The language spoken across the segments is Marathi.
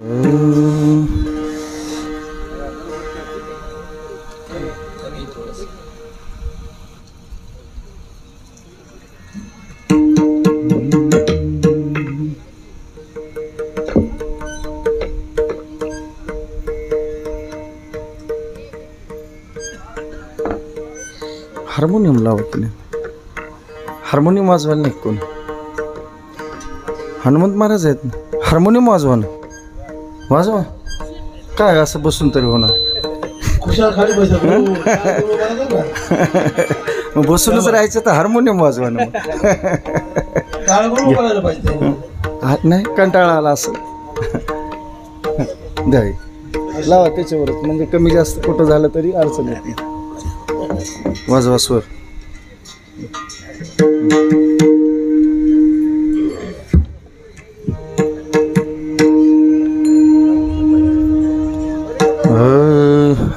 हार्मोनियम लावत नाही, हार्मोनियम वाजवायला नाही कोण. हनुमंत महाराज आहेत ना, हार्मोनियम वाजवा ना, वाजवा. काय असं बसून तरी होणार. मग बसूनच राहायचं तर हार्मोनियम वाजवा ना. नाही कंटाळा आला असं द्या लावा त्याच्यावरच, म्हणजे कमी जास्त कुठं झालं तरी अडचण येत नाही. वाजवा स्वर.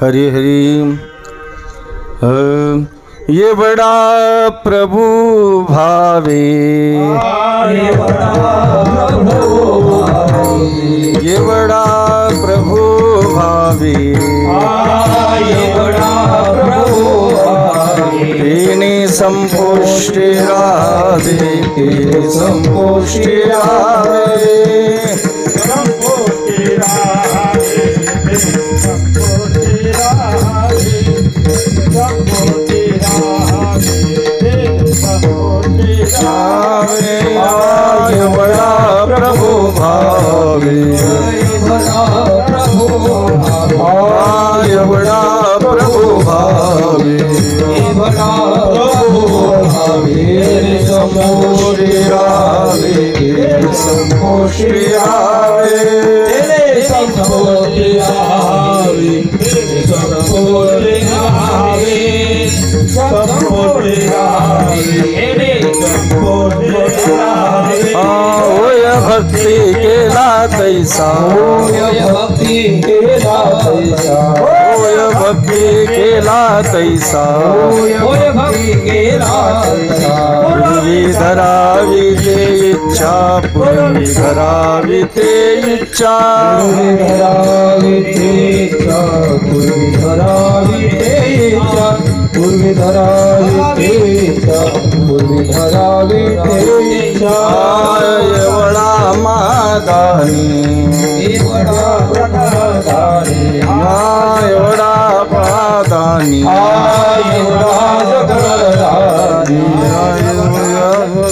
हरि हरि. ये बड़ा प्रभु भावे, ये बड़ा प्रभु भावे, ये बड़ा प्रभु तेने संपुष्टि राधे, तेने संपुष्टि राधे, संपुष्टि राधे, संपुष्टि राधे, संपुष्टि राधे, संपुष्टि राधे. आय बड़ा प्रभु भावे, आय बड़ा प्रभु भावे, संपुष्टि राधे, संपुष्टि राधे, संपुष्टि राधे, संपुष्टि राधे, संपुष्टि राधे, संपुष्टि राधे. ओय भक्ति केला तैसा, ओय भक्ति केला तैसा, ओय भक्ति केला तैसा, ओय भक्ति केला तैसा. पूर्वी धरावी ते इच्छा, पूर्वी धरावी ते इच्छा, पूर्वी धरावी ते इच्छा, पूर्वी धरावी ते इच्छा, पूर्वी धरावी ते इच्छा, पूर्वी धरावी ते इच्छा. एवढा मादानी, एवढा प्रदानी, एवढा प्रदानी, एवढा जगदानी,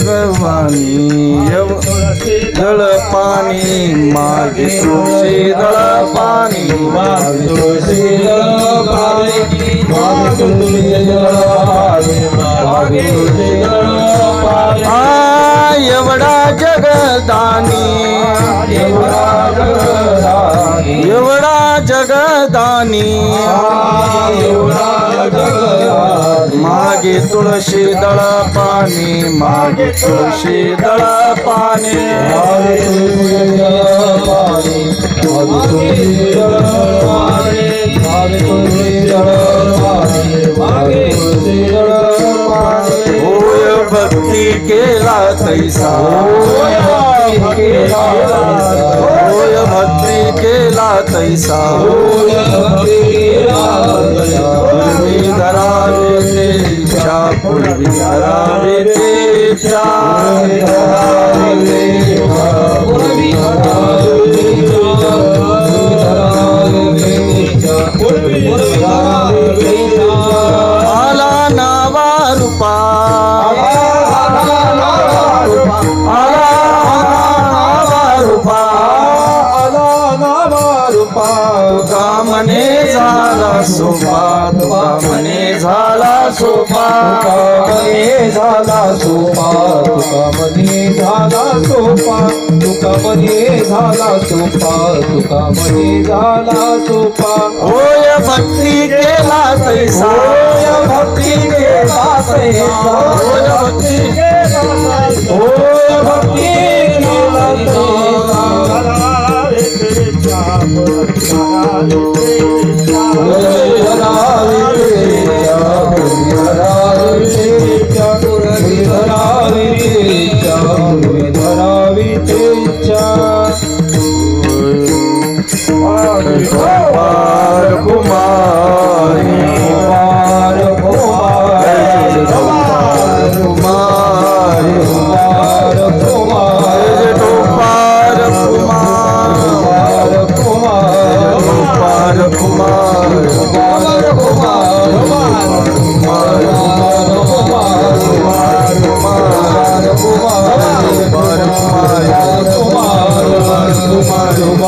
भगवानी. दळ पाणी मागे तुळशी, दळ पाणी मागे तुळशी, दळ पाणी मागे तुळशी, दळ पाणी मागे तुळशी, दळ पाणी. एवढा जगदानी, एवढा जगदानी, एवढा जगदानी, एवढा जगदानी. मागे तुळशी दळ पाणी, मागे तुळशी दळ पाणी, मागे तुळशी दळ पाणी, मागे तुळशी दळ पाणी, मागे तुळशी दळ पाणी, मागे तुळशी दळ पाणी. होय भक्ती केला तैसा, होय भक्ती केला तैसा, होय भक्ती केला तैसा, होय भक्ती केला तैसा. पूर्वी धरावे ते इच्छा, पूर्वी धरावे ते इच्छा, पूर्वी धरावे ते इच्छा, पूर्वी धरावे ते इच्छा, पूर्वी धरावे ते इच्छा, पूर्वी धरावे ते इच्छा. आला नावा रूपा, आला नावा रूपा, आला नावा रूपा, आला नावा रूपा. तुका मने झाला सोपा, तुका मने झाला सोपा, तुका मने झाला सोपा, तुका मने झाला सोपा, तुका मने झाला सोपा, तुका मने झाला सोपा. होय भक्ती केला तैसा, होय भक्ती केला तैसा, होय भक्ती केला तैसा, होय भक्ती केला तैसा.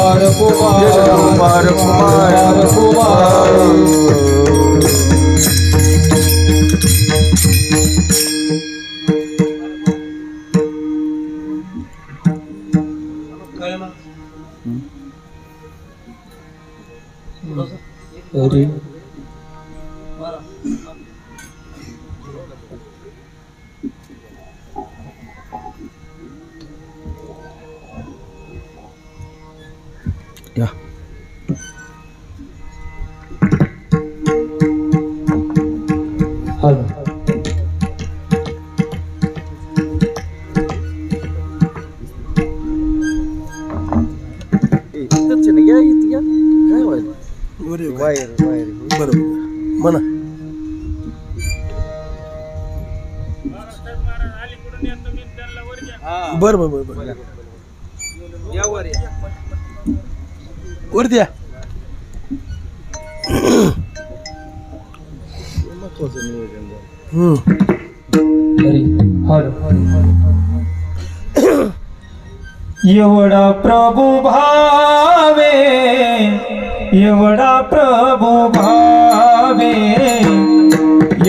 कुमार या वायर बरोबर म्हणा बरं बरं बरं वर द्या एवढा प्रभु भावे एवढा प्रभु भावे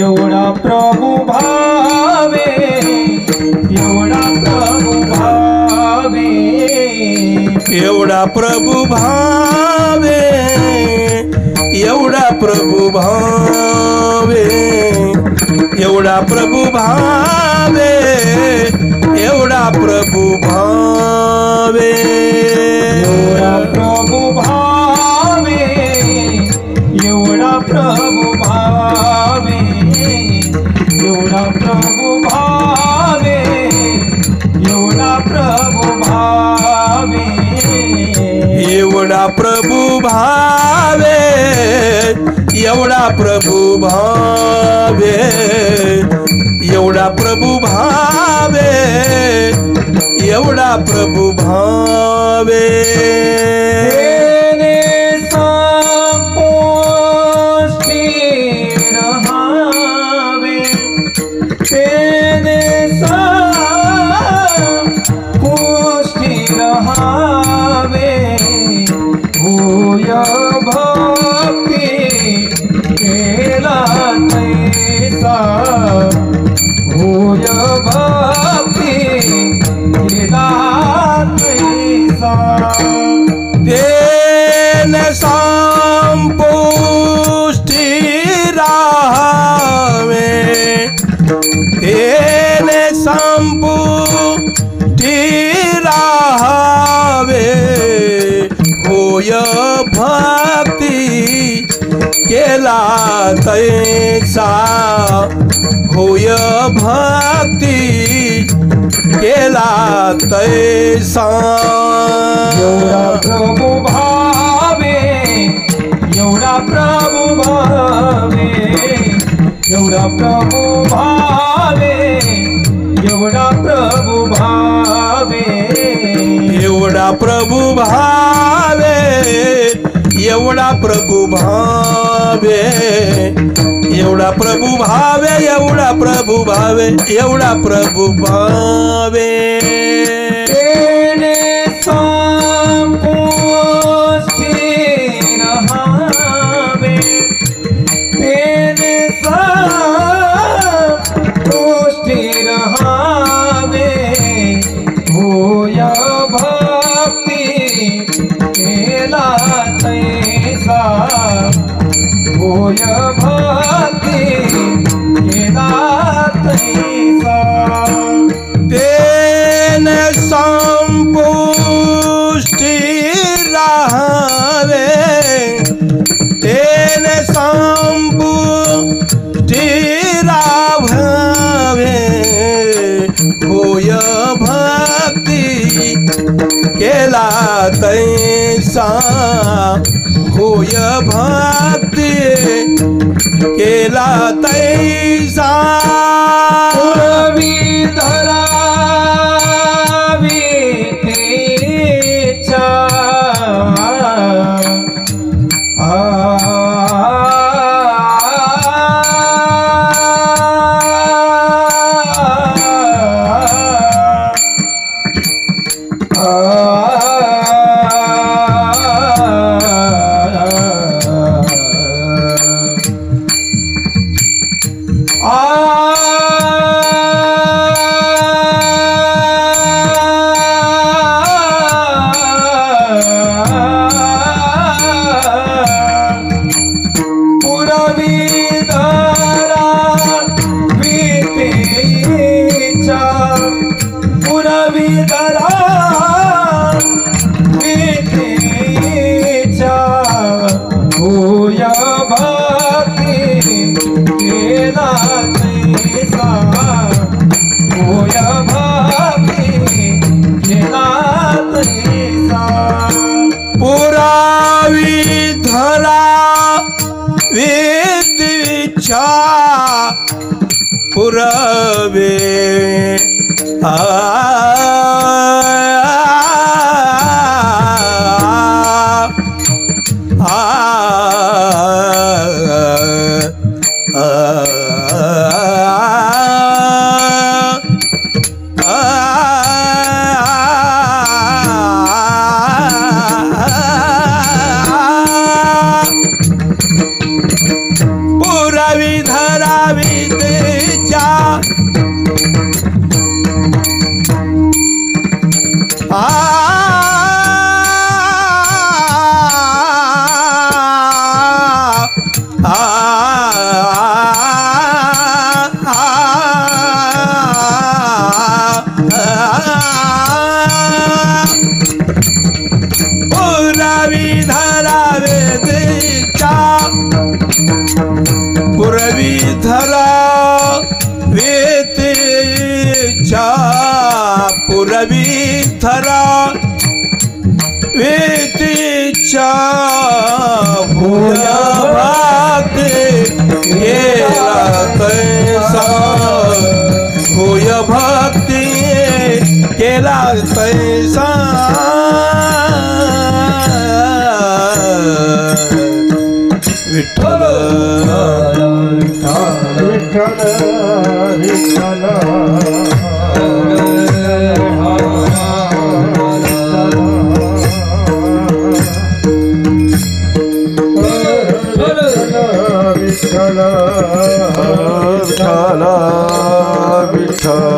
एवढा प्रभु भावे एवढा प्रभु भावे एवढा प्रभु भावे एवढा प्रभु भावे एवढा प्रभु भावे एवढा प्रभु भावे एवढा प्रभु भावे एवढा प्रभु भावे एवढा प्रभु भावे एवढा प्रभु भावे एवढा प्रभु भावे एवढा प्रभु भावे एवढा प्रभु भावे एवढा प्रभु भावे तेने संपुष्टि रहावे तेने संपुष्टि रहावे भूय भक्ति केला तैसा भूय भक्ति केला तैसा तेन संपुष्टि राहावे तेन संपुष्टि राहावे होय भक्ति केला तैसा होय भक्ति केला तैसा एवढा प्रभु भावे एवढा प्रभु भावे एवढा प्रभु भावे एवढा प्रभु भावे एवढा प्रभु भावे एवढा प्रभु भावे एवढा प्रभु भावे एवढा प्रभु भावे एवढा प्रभु भावे तेने संपुष्टि रहावे तेने संपुष्टि रहावे भूय भक्ति केला तैसा भूय भक्ति केला तैसा तेन संपुष्टि राहावे तेन संपुष्टि राहावे होय भक्ति केला तैसा होय भक्ति केला तैसा धरावी तेचा पुरवे पुरावी धरावी तेच्या पुरावी धरावे तेच्या पुरवी धरा वेतेच्या पुरवी धरा वेतेच्या भूया भाते गेला तैसा भूय भक्ती केला तैसा विठ्ठल विठ्ठल विठ्ठल विठ्ठल विठ्ठल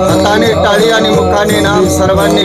हाताने टाळी आणि मुखाने नाम सर्वांनी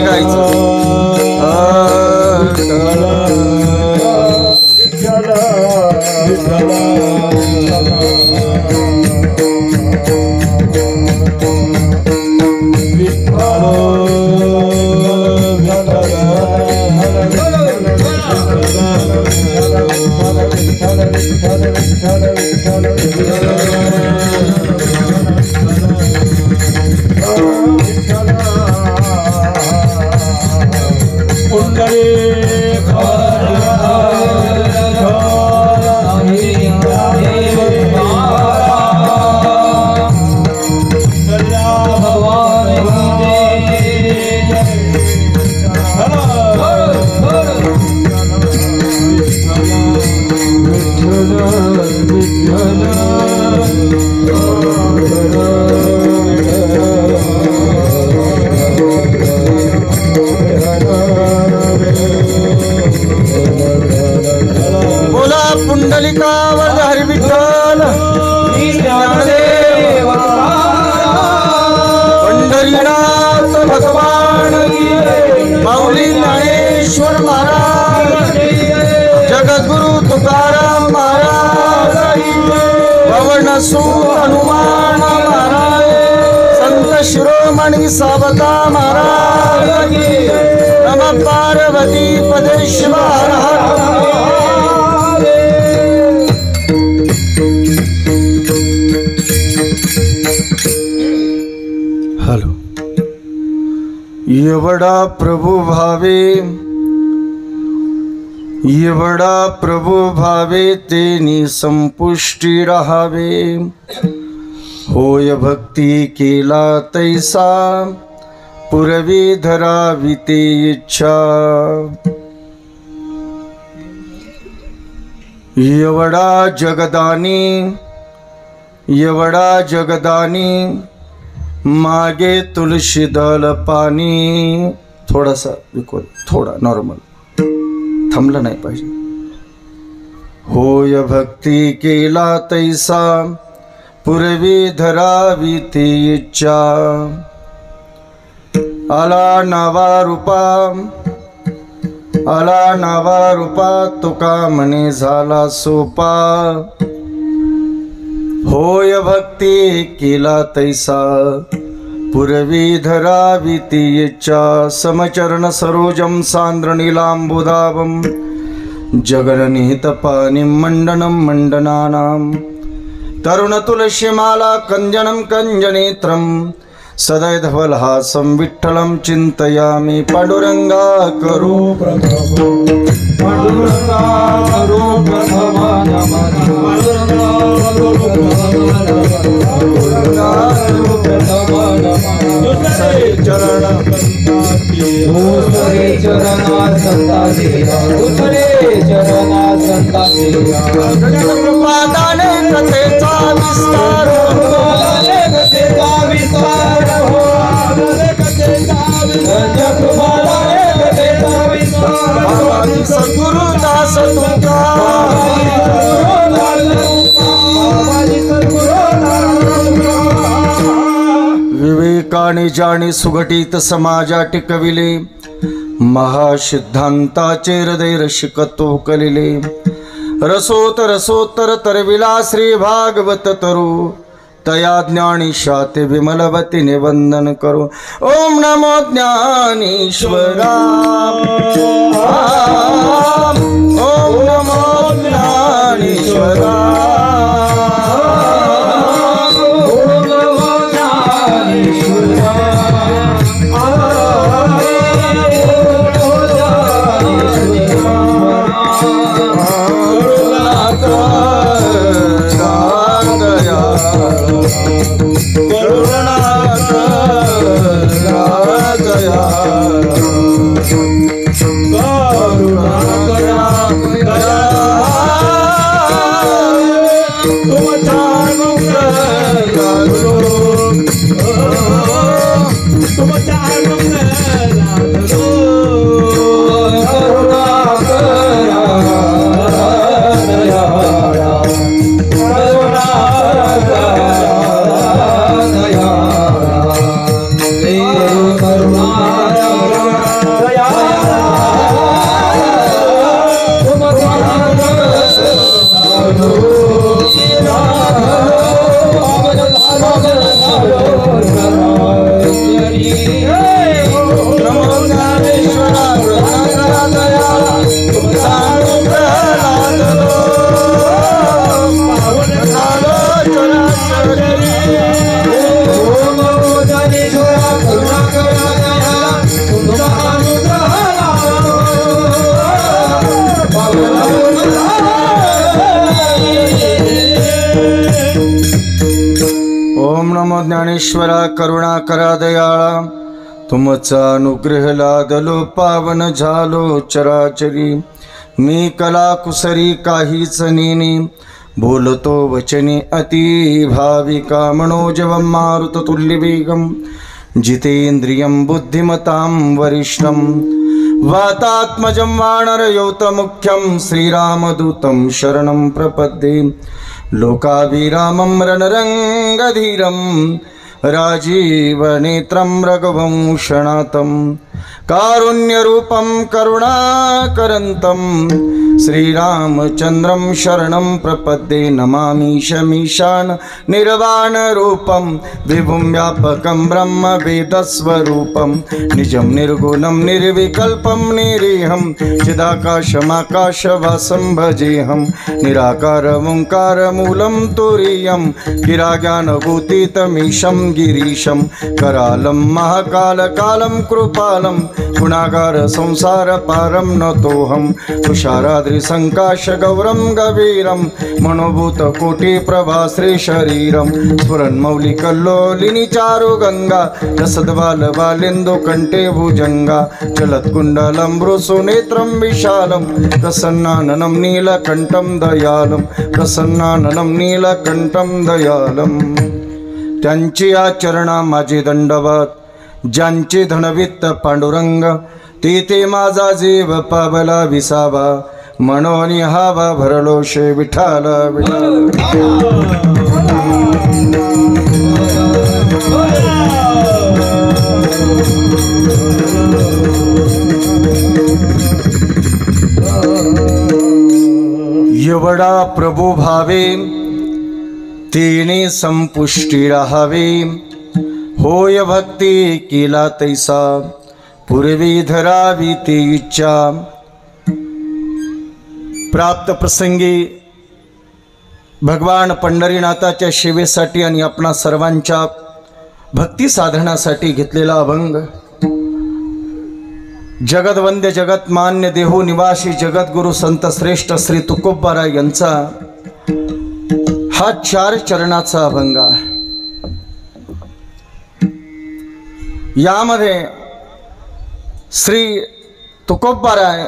बोला पुंडलिका वरद हरी विठ्ठल पंढरीनाथ भगवान माऊली ज्ञानेश्वर महाराज जगद्गुरु तुकाराम महाराज पवनसूत हनुमान महाराज संत शिरोमणी सावता महाराज नम पार्वती पदे शिव हर हर एवढा प्रभु भावे, एवढा प्रभु भावे तेनी संपुष्टी राहावे. होय भक्ती केला तैसा पुरवी धरावी ते इच्छा. एवढा जगदानी, एवढा जगदानी मागे तुलसी दल पाणी. थोडासा विकोल, थोडा नॉर्मल, थांबलं नाही पाहिजे. होय भक्ती केला तैसा पुरवी धरावी ती इच्छा. आला नावा रूपा, आला नावा रूपा तुका म्हणे झाला सोपा. होय भक्ती केला तैसा पुरवी धरावी ती इच्छा. समचरण सरोजम सांद्र नीलांबुधावम जगन्निहित पाणिं मंडनं मंडनानां. तरुण तुलसीमाला कंजनं कंजनेत्रं सदैधवलहासं विठ्ठलं चिन्तयामि. पांडुरंगा करो प्रभो पांडुरंगा करो प्रभवा नमः. पांडुरंगा करो प्रभवा नमः. दुसरे चरण दुसरे चरणात संता देवा, दुसरे चरणात संता देवा. कृपादाने कथेचा विस्तार, कृपादाने कथेचा विस्तार हो. कृपादाने कथेचा विस्तार. बाबाजी सद्गुरु दास तुका, विवेकाने जाणी सुघटित समाजा टिकविले. महासिद्धांताचे हृदय रसिकत्व कलिले. रसोत रसोत्तर तरविला श्री भागवत तरू. तया ज्ञानीशाते विमलवतीने वंदन करो. ओम नमो ज्ञानेश्वरा, ओम नमो ज्ञानेश्वरा. ज्ञानेश्वरा करुणा करा दयाळा. तुमचा अनुग्रह लादलो पावन झालो चराचरी. मी कला कुसरी काहीच नेने बोलतो वचने अति भाविका. मनोजवं मारुततुल्यवेगं जितेन्द्रियं बुद्धिमतां वरिष्ठं. वातात्मजं वानरयोतमुख्यं श्रीरामदूतं शरणं प्रपद्ये. लोकाभिरामं रणरङ्गधीरं राजीवनेत्रं रघुवंशनाथं कारुण्यरूपं करुणाकरन्तं श्रीरामचन्द्रं शरणं प्रपद्ये नमामि शमीशान निर्वाणरूपं विभुं व्यापकं ब्रह्मवेदस्वरूपं निजं निर्गुणं निर्विकल्पं निरीहं चिदाकाशमाकाशवासं भजेऽहं निराकारमोङ्कारमूलं तुरीयं गिराज्ञानभूतितमीशं गिरीशं करालं महाकालकालं कृपालं गुणागार संसार पारं नतोऽहं तुषाराद्रिसङ्काश गौरं गभीरं मनोभूत कोटि प्रभा श्री शरीरं स्फुरन्मौलिकल्लोलिनी चारु गंगा रसद्वाल बालेन्दु कंठे भुजंगा चलत्कुण्डलं भ्रुसुनेत्रं विशालं प्रसन्नाननं नीलकण्ठं दयालं प्रसन्नाननं नीलकण्ठं दयालं त्यांची आचरणा माझे दंडवत ज्यांचे धनवित्त पांडुरंग तेथे माझा जीव पावला विसावा म्हणून हावा भरलो शे विठाल एवढा प्रभू भावे तिने संपुष्टी राहावे होय भक्ती केला तैसा पूर्वी धरावी ती इच्छा प्राप्त प्रसंगी भगवान पंढरीनाथाच्या सेवेसाठी आणि आपणा सर्वांच्या भक्ती साधनासाठी घेतलेला अभंग जगदवंद्य जगतमान्य देहो निवासी जगद्गुरु संत श्रेष्ठ श्री तुकोबाराय यांचा हा 4 चरणाचा अभंग आहे। यामध्ये श्री तुकोबाराय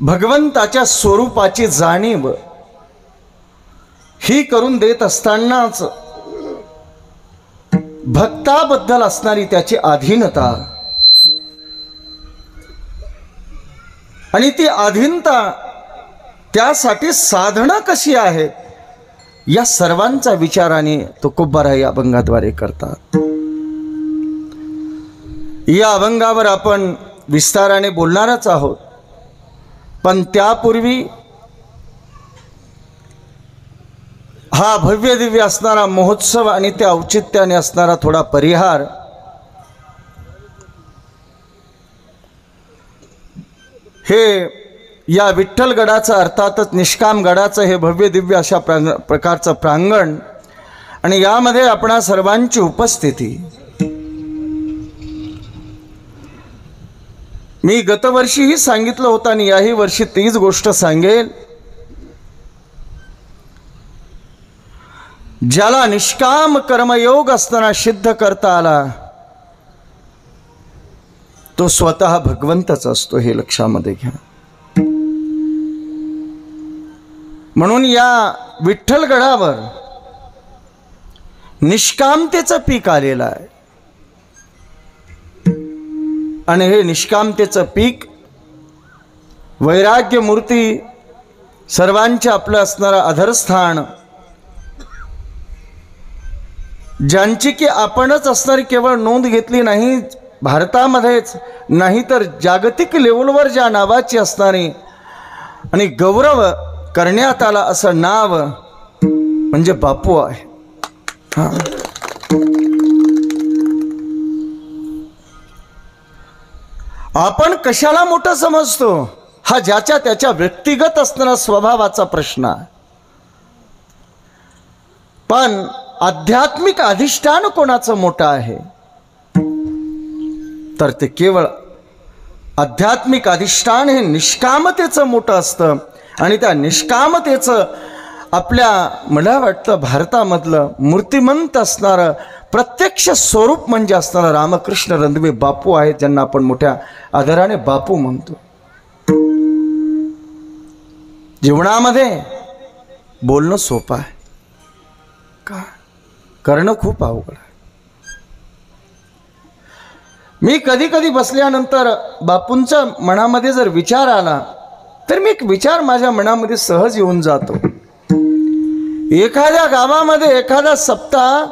भगवंताच्या स्वरूपाची जाणीव ही करून देत असतानाच भक्ताबद्दल असणारी त्याची अधीनता आणि ती अधीनता त्यासाठी साधना कशी आहे या सर्वांचा विचाराने तुकोबाराय या अभंगाद्वारे करतात। या अभंगावर आपण विस्ताराने बोलणारच आहोत, पण त्यापूर्वी हा भव्य दिव्य असणारा महोत्सव आणि त्या औचित्याने असणारा थोडा परिहार हे या विठ्ठलगडाचं अर्थातच निष्कामगडाचं हे भव्य दिव्य अशा प्रकारचं प्रांगण आणि यामध्ये आपणा सर्वांची उपस्थिती। मी गतवर्षीही सांगितलं होतं आणि याही वर्षी तीच गोष्ट सांगेल। ज्याला निष्काम कर्मयोग असताना सिद्ध करता आला तो स्वतः भगवंतच असतो, हे लक्षामध्ये घ्या। म्हणून या विठ्ठलगडावर निष्कामतेचं पीक आलेलं आहे आणि हे निष्कामतेचं पीक वैराग्य मूर्ती सर्वांचे आपलं असणारं अधरस्थान ज्यांची की आपणच असणारी केवळ नोंद घेतली नाही भारतामध्येच नाही तर जागतिक लेवलवर ज्या नावाची असणारी आणि गौरव करण्यात आला असं नाव म्हणजे बापू आहे। आपण कशाला मोठं समजतो हा ज्याच्या त्याच्या व्यक्तिगत असणारा स्वभावाचा प्रश्न आहे, पण आध्यात्मिक अधिष्ठान कोणाचं मोठं आहे तर ते केवळ आध्यात्मिक अधिष्ठान हे निष्कामतेचं मोठं असतं आणि त्या निष्कामतेचं आपल्या मला वाटतं भारतामधलं मूर्तिमंत असणारं प्रत्यक्ष स्वरूप म्हणजे असणारा रामकृष्ण रणदिवे बापू आहेत, ज्यांना आपण मोठ्या आदराने बापू म्हणतो। जीवनामध्ये बोलणं सोपं आहे का, करणं खूप अवघड आहे। मी कधी कधी बसल्यानंतर बापूंच्या मनामध्ये जर विचार आला तर मी एक विचार माझ्या मनामध्ये सहज येऊन जातो। एखाद्या गावामध्ये एखादा सप्ताह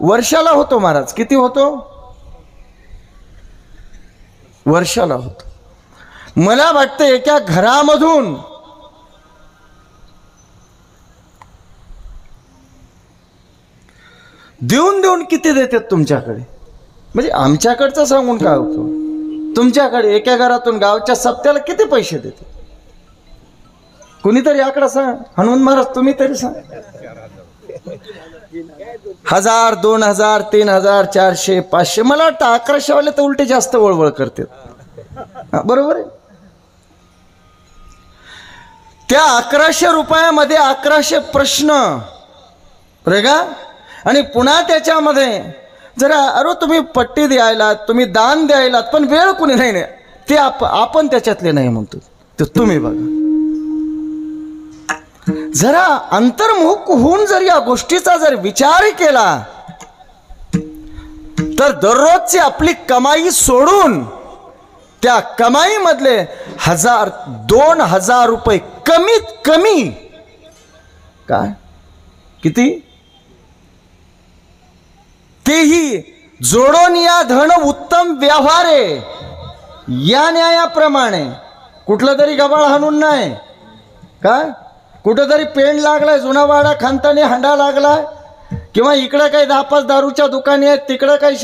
वर्षाला होतो महाराज, किती होतो वर्षाला होतं. मला वाटतं एका घरामधून देऊन देऊन किती देतात तुमच्याकडे? म्हणजे आमच्याकडचं सांगून काय होतं, तुमच्याकडे एका घरातून गावच्या सप्त्याला किती पैसे देते? कुणीतरी आकडा सांग. हनुमान महाराज तुम्ही तरी सांग. 1000, 2000, 3000, 400, 500. मला वाटतं 1100 वाले तर उलटे जास्त वळवळ करतात. बरोबर आहे. त्या 1100 रुपयामध्ये 1100 प्रश्न रे का? आणि पुन्हा त्याच्यामध्ये जरा अरे तुम्ही पट्टी द्यायलात, तुम्ही दान द्यायलात, पण वेळ कुणी नाही ते आपण त्याच्यातले नाही म्हणतो. ते तुम्ही बघा. जरा अंतर्मुख होऊन जर या गोष्टीचा जर विचार केला तर दररोजची आपली कमाई सोडून त्या कमाईमधले 1000, 2000 रुपये कमीत कमी काय किती तेही जोडून या धन उत्तम व्यवहारे या न्यायाप्रमाणे कुठलं तरी गबाळ हाणून नाही काय, कुठेतरी पेंड लागलाय, जुना वाडा खानताने हांडा लागलाय, किंवा इकडं काही 10-5 दारूच्या दुकाने आहेत, तिकडं काही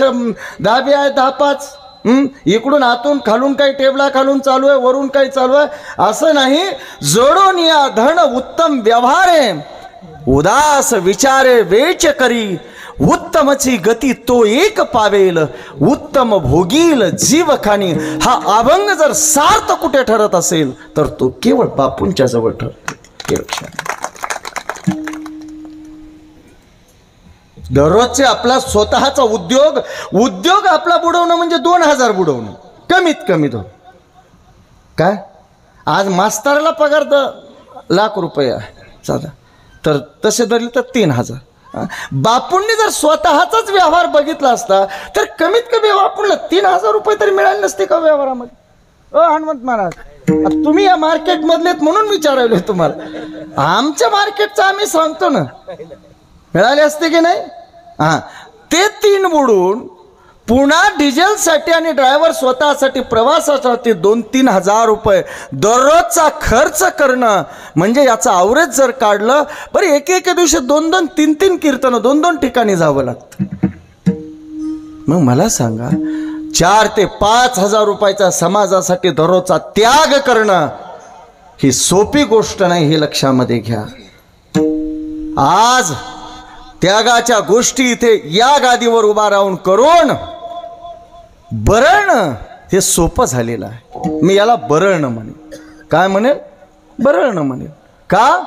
10 आहेत, 10-5 इकडून आतून खालून काही टेबला खालून चालू आहे, वरून काही चालू आहे, असं नाही. जोडून या धन उत्तम व्यवहारे उदास विचारे वेच करी उत्तमची गती तो एक पावेल उत्तम भोगील जीवखानी. हा अभंग जर सार्थ कुठे ठरत असेल तर तो केवळ बापूंच्या जवळ ठरतो. दररोजचे आपला स्वतःचा उद्योग आपला बुडवणं म्हणजे 2000 बुडवणं कमीत कमी. काय आज मास्तराला पगार लाख रुपये साधा, तर तसे धरले तर 3000. बापूंनी जर स्वतःचाच व्यवहार बघितला असता तर कमीत कमी बापूंना 3000 रुपये तरी मिळाले नसते का व्यवहारामध्ये? हनुमंत महाराज तुम्ही या मार्केट मधलेत म्हणून विचारायलोय तुम्हाला. आमच्या मार्केटचं आम्ही सांगतो ना, मिळाले असते की नाही? हा, ते 3 बुडून पुन्हा डिझेलसाठी आणि ड्रायव्हर स्वतःसाठी प्रवासासाठी 2-3 हजार रुपये दररोजचा खर्च करणं म्हणजे याचा ॲव्हरेज जर काढलं बरं एके दिवशी 2-2, 3-3 कीर्तनं 2-2 ठिकाणी जावं लागतं. मग मला सांगा 4 ते 5 हजार रुपयाचा समाजासाठी दररोजचा त्याग करणं ही सोपी गोष्ट नाही, हे लक्षामध्ये घ्या. आज त्यागाच्या गोष्टी इथे या गादीवर उभा राहून करून बरळणं हे सोपं झालेलं आहे. मी याला बरळणं म्हणेन. काय म्हणेल? बरळणं म्हणेल. का?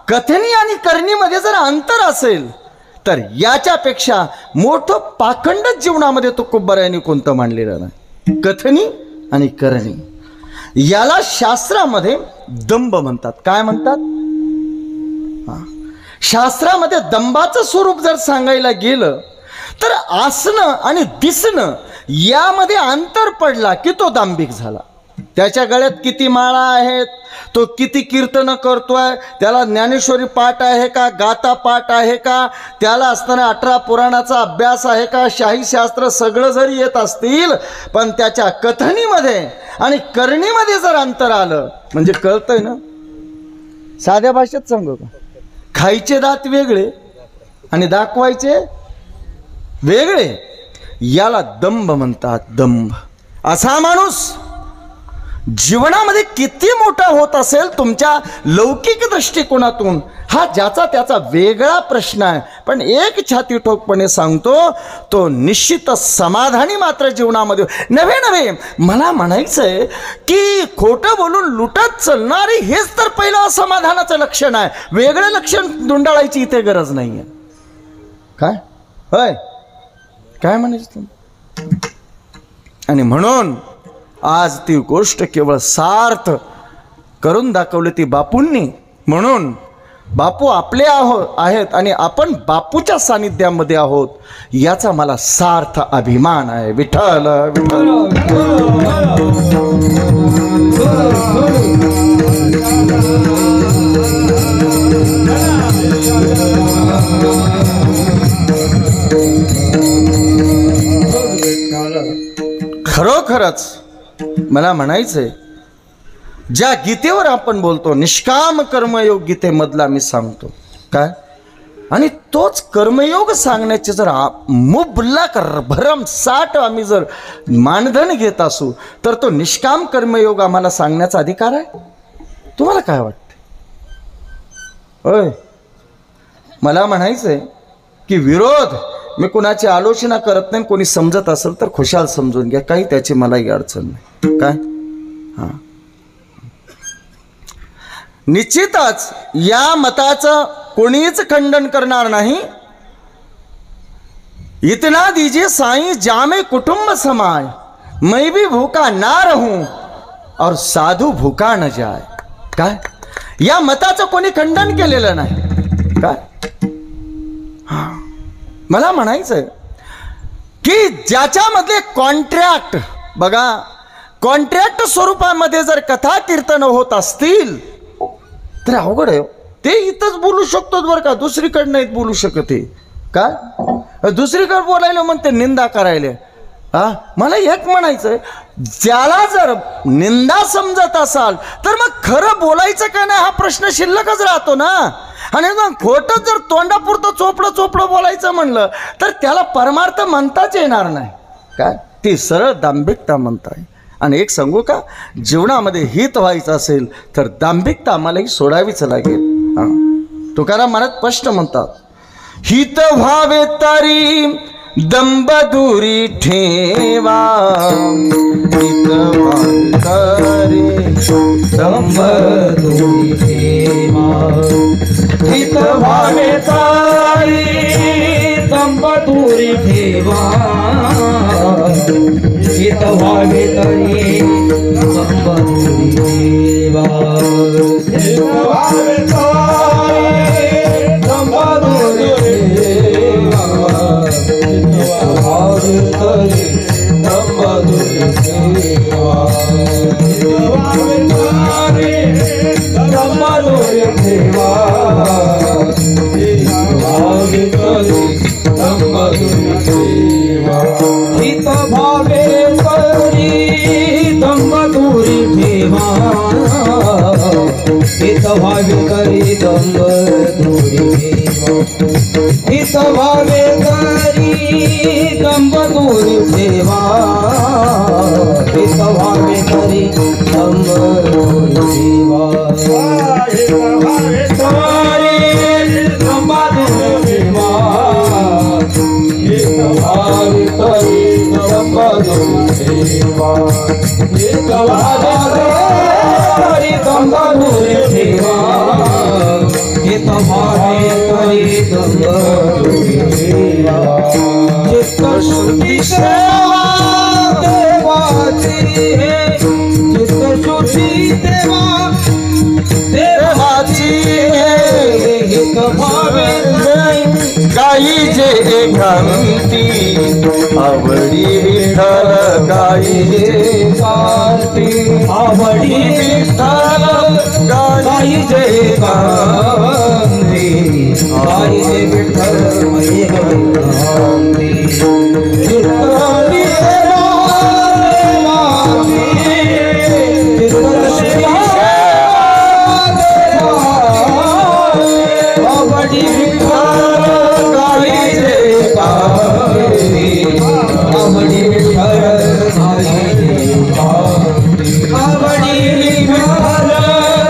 कथनी आणि करणीमध्ये जर अंतर असेल तर याच्यापेक्षा मोठं पाखंड जीवनामध्ये तो कुंभारायांनी कोणतं मांडलेलं नाही. कथनी आणि करणी याला शास्त्रामध्ये दंभ म्हणतात. काय म्हणतात? शास्त्रामध्ये दंभाचं स्वरूप जर सांगायला गेलं तर आसनं आणि दिसणं यामध्ये अंतर पडला की तो दांभिक झाला. त्याच्या गळ्यात किती माळा आहेत, तो किती कीर्तनं करतोय, त्याला ज्ञानेश्वरी पाठ आहे का, गाथा पाठ आहे का, त्याला असताना 18 पुराणाचा अभ्यास आहे का, शाही शास्त्र सगळं जरी येत असतील पण त्याच्या कथनीमध्ये आणि करणीमध्ये जर अंतर आलं म्हणजे कळतंय ना. साध्या भाषेत सांगू का, खायचे दात वेगळे आणि दाखवायचे वेगळे, याला दंभ म्हणतात. दंभ. असा माणूस जीवनामध्ये किती मोठा होत असेल तुमच्या लौकिक दृष्टिकोनातून हा ज्याचा त्याचा वेगळा प्रश्न आहे, पण एक छाती ठोकपणे सांगतो तो निश्चितच समाधानी मात्र जीवनामध्ये नव्हे. मला म्हणायचंय की खोटं बोलून लुटत चालणारे हेच तर पहिलं असमाधानाचं लक्षण आहे. वेगळं लक्षण धुंडाळायची इथे गरज नाहीये. काय होय काय म्हणायचं? आणि म्हणून आज ती गोष्ट केवळ सार्थ करून दाखवली ती बापूंनी. म्हणून बापू आपले आहेत आणि आपण बापूच्या सानिध्यामध्ये आहोत याचा मला सार्थ अभिमान आहे. विठ्ठल खरोखरच मला म्हणायचंय, ज्या गीतेवर आपण बोलतो निष्काम कर्मयोग गीतेमधला मी सांगतो काय, आणि तोच कर्मयोग सांगण्याचे जर मुबलक भरमसाठ आम्ही जर मानधन घेत असू तर तो निष्काम कर्मयोग आम्हाला सांगण्याचा अधिकार आहे? तुम्हाला काय वाटतं? होय, मला म्हणायचंय की विरोध मी कुणाची आलोचना करत नाही, कोणी समजत असेल तर खुशाल समजून घ्या, काही त्याची मलाही अडचण नाही काय. हां, निश्चितच या मताचं कोणीच खंडन करणार नाही. इतना दीजिए साईं जामे कुटुंब समाय, मैं भी भूखा ना रहूं और साधू भूखा न जाय. काय, या मताचं कोणी खंडन केलेलं नाही काय. मला म्हणायचंय की ज्याच्यामधले कॉन्ट्रॅक्ट बघा, कॉन्ट्रॅक्ट स्वरूपामध्ये जर कथा कीर्तन होत असतील तर अवघड आहे. ते इथंच बोलू शकतो बरं का, दुसरीकडे नाहीत बोलू शकत. काय दुसरीकडे बोलायला मग ते निंदा करायला. मला एक म्हणायचंय, ज्याला जर निंदा समजत असाल तर मग खरं बोलायचं का नाही हा प्रश्न शिल्लकच राहतो ना. आणि मग खोटं जर तोंडापुरतं चोपडं बोलायचं म्हणलं तर त्याला परमार्थ म्हणताच येणार नाही काय, ती सरळ दांभिकता म्हणताय. आणि एक सांगू का, जीवनामध्ये हित व्हायचं असेल तर दांभिकता आम्हालाही सोडावीच लागेल. तुकाराम महाराज स्पष्ट म्हणतात, हित व्हावे तरी दंभ दूरी ठेवा, हित व्हावे तरी दंभ दूरी ठेवा, हित व्हावे तरी दंभ दूरी ठेवा, हित व्हावे तरी दंभ दूरी ठेवा, हित व्हावे तरी दंभ दूरी ठेवा, हित व्हावे तरी दंभ दूरी ठेवा, हित व्हावे तरी दंभ दूरी ठेवा, हित व्हावे तरी दंभ दूरी ठेवा, हित व्हावे तरी दंभ दूरी ठेवा, हित व्हावे तरी दंभ दूरी ठेवा, हित व्हावे तरी दंभ दूरी ठेवा, हित व्हावे तरी दंभ दूरी ठेवा, हित व्हावे तरी दंभ दूरी ठेवा, हित व्हावे तरी दंभ दूरी ठेवा, हित व्हावे तरी दंभ दूरी ठेवा, हित व्हावे तरी दंभ दूरी ठेवा, चित्त शुद्धी सेवा देवाची, चित्त शुद्धी देवाची, हित व्हावे गाई जे एकांती आवडी विठ्ठल, गाई जे कांती आवडी विठ्ठल, गाई जे कांती, गाई जे विठ्ठल मये कांती, चित्तली आवडी विठ्ठल, गाई जे कांती, आवडी विठ्ठल गाई जे कांती, आवडी विठ्ठल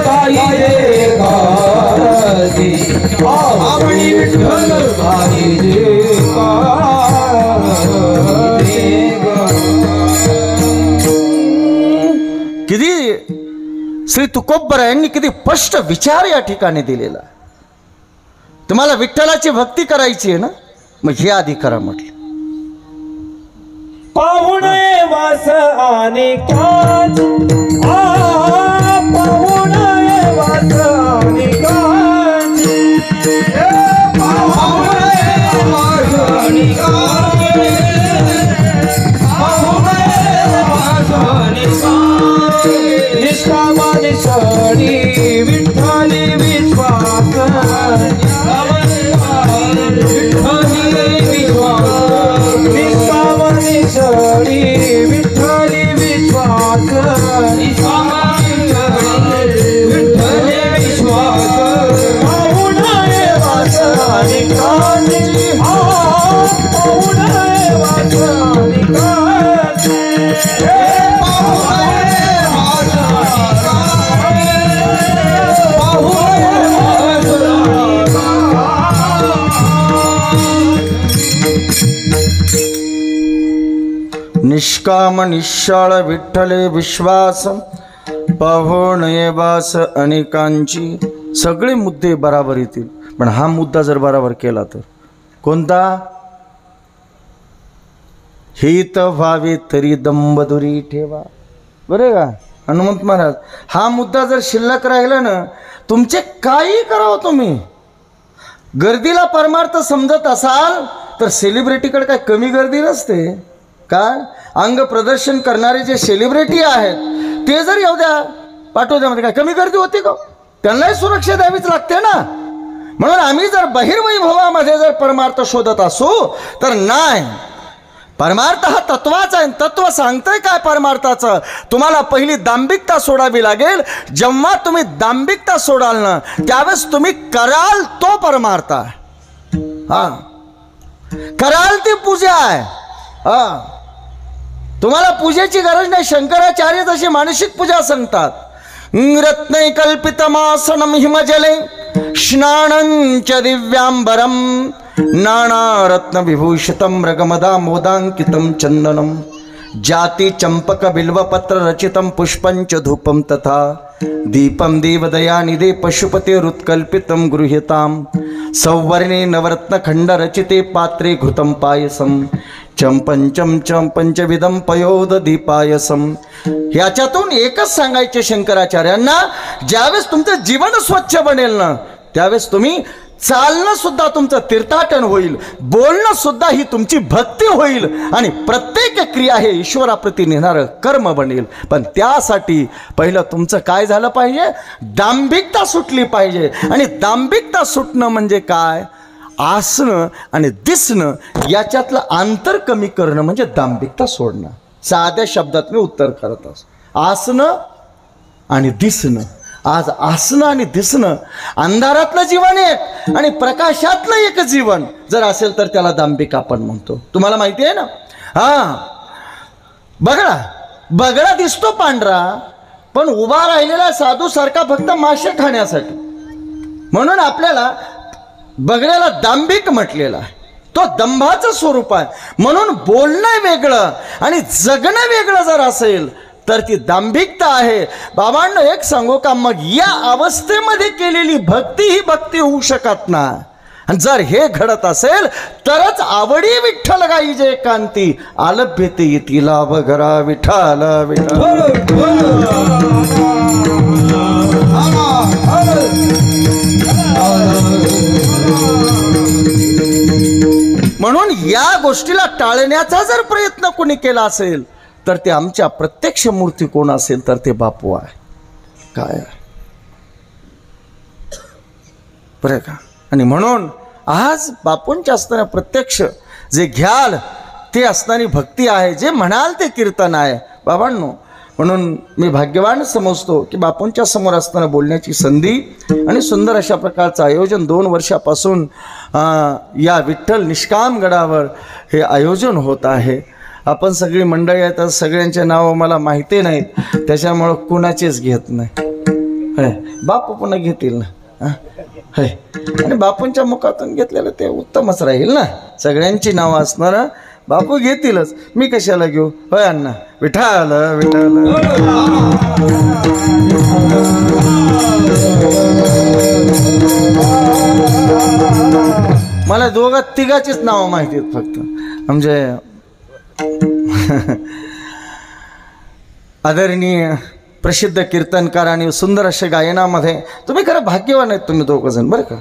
गाई जे कांती, आवडी विठ्ठल गाई जे कांती. किती श्री तुकोबरायांनी किती स्पष्ट विचार या ठिकाणी दिलेला. तुम्हाला विठ्ठलाची भक्ती करायची आहे ना, मग हे आधी करा म्हटलं. पाहुणे वास आणि काज, पाहुणे वास आणि काज, पाहुणे वास आणि काज, पाहुणे वास आणि काज, निष्कामाने शनी विठ्ठली विश्वास, विठ्ठली विश्वास, निष्कामाने शनी विठ्ठली विश्वास, निष्काम निश्चळ विठ्ठले विश्वास पाहो नये वास अनेकांची. सगळे मुद्दे बराबर येतील, पण हा मुद्दा जर बराबर केला तर कोणता? हित व्हावे तरी दंबदुरी ठेवा. बरे का हनुमंत महाराज? हा मुद्दा जर शिल्लक राहिला ना, तुमचे काही करावं तुम्ही. गर्दीला परमार्थ समजत असाल तर सेलिब्रिटीकडे काय कमी गर्दी नसते का? अंग प्रदर्शन करणारे जे सेलिब्रिटी आहेत ते जर येऊ द्या पाठवद्यामध्ये काय कमी गर्दी होती का? त्यांनाही सुरक्षा द्यावीच लागते ना. म्हणून आम्ही जर बहिर्वैभवामध्ये जर परमार्थ शोधत असू तर नाही. परमार्थ हा तत्वाचा आहे. तत्व सांगतंय काय परमार्थाचं? तुम्हाला पहिली दांभिकता सोडावी लागेल. जेव्हा तुम्ही दांभिकता सोडाल ना, त्यावेळेस तुम्ही कराल तो परमार्थ आहे. हा, कराल ती पूजा आहे. हा, तुम्हाला पूजेची गरज नाही. शंकराचार्य जशी मानसिक पूजा सांगतात. रत्नैकल्पितमासनं हिमजले स्नानंच दिव्यांबरम नानारत्नविभूषितं मृगमदामोदाङ्कितं चन्दनं जाति चंपक बिल्वपत्र रचितं पुष्पंच धूपं तथा दीपं देवदयानिधे पशुपतिरुत्कल्पितं गृह्यतां सौवर्णे नवरत्नखण्ड रचिते पात्रे घृतं पायसं चंपंचम पंचविधम पयोद दीपायसम. ह्याच्यातून एकच सांगायचे शंकराचार्यांना, ज्यावेळेस तुमचं जीवन स्वच्छ बनेल ना, त्यावेळेस तुम्ही चालणं सुद्धा तुमचं तीर्थाटन होईल, बोलणं सुद्धा ही तुमची भक्ती होईल आणि प्रत्येक क्रिया हे ईश्वराप्रती नेणारं कर्म बनेल. पण त्यासाठी पहिलं तुमचं काय झालं पाहिजे? दांभिकता सुटली पाहिजे. आणि दांभिकता सुटणं म्हणजे काय? आसणं आणि दिसणं याच्यातलं अंतर कमी करणं म्हणजे दांभिकता सोडणं. साध्या शब्दात मी उत्तर करत असतो. आसणं आणि दिसणं. आज आसणं आणि दिसणं, अंधारातलं जीवन एक आणि प्रकाशातलं एक जीवन जर असेल तर त्याला दांभिक आपण म्हणतो. तुम्हाला माहिती आहे ना? हा, बगळा दिसतो पांढरा, पण उभा राहिलेला साधू सारखा फक्त मासे खाण्यासाठी. म्हणून आपल्याला बगळ्याला दांभिक म्हटलेला आहे. तो दंभाचं स्वरूप आहे. म्हणून बोलणं वेगळं आणि जगणं वेगळं जर असेल तर ती दांभिकता आहे. बाबांनो, एक सांगू का? मग या अवस्थेमध्ये केलेली भक्ती ही भक्ती होऊ शकत नाही. आणि जर हे घडत असेल तरच आवडी विठ्ठल गाई जे कांती आलभ्यते येतीला वगरा विठ्ठल म्हणून या गोष्टीला टाळण्याचा जर प्रयत्न कोणी केला असेल तर ते आमच्या प्रत्यक्ष मूर्ती कोण असेल तर ते बापू आहे. काय आहे बरं का? आणि म्हणून आज बापूंच्या असताना प्रत्यक्ष जे घ्याल ते असणारी भक्ती आहे, जे म्हणाल ते कीर्तन आहे. बाबांनो, म्हणून मी भाग्यवान समजतो की बापूंच्या समोर असताना बोलण्याची संधी आणि सुंदर अशा प्रकारचं आयोजन 2 वर्षापासून या विठ्ठल निष्काम गडावर हे आयोजन होत आहे. आपण सगळी मंडळी आहेत, सगळ्यांचे नावं मला माहिती नाहीत, त्याच्यामुळं कुणाचेच घेत नाही. बापू पुन्हा घेतील ना, आणि बापूंच्या मुखातून घेतलेलं ते उत्तमच राहील ना. सगळ्यांची नावं असणार बापू घेतीलच, मी कशाला घेऊ? होय अण्णा? विठ्ठल विठ्ठल. मला 2-3 नावं माहिती आहेत फक्त. म्हणजे आदरणीय प्रसिद्ध कीर्तनकार आणि सुंदर अशा गायनामध्ये तुम्ही खरं भाग्यवान आहेत तुम्ही 2 जण बरं का.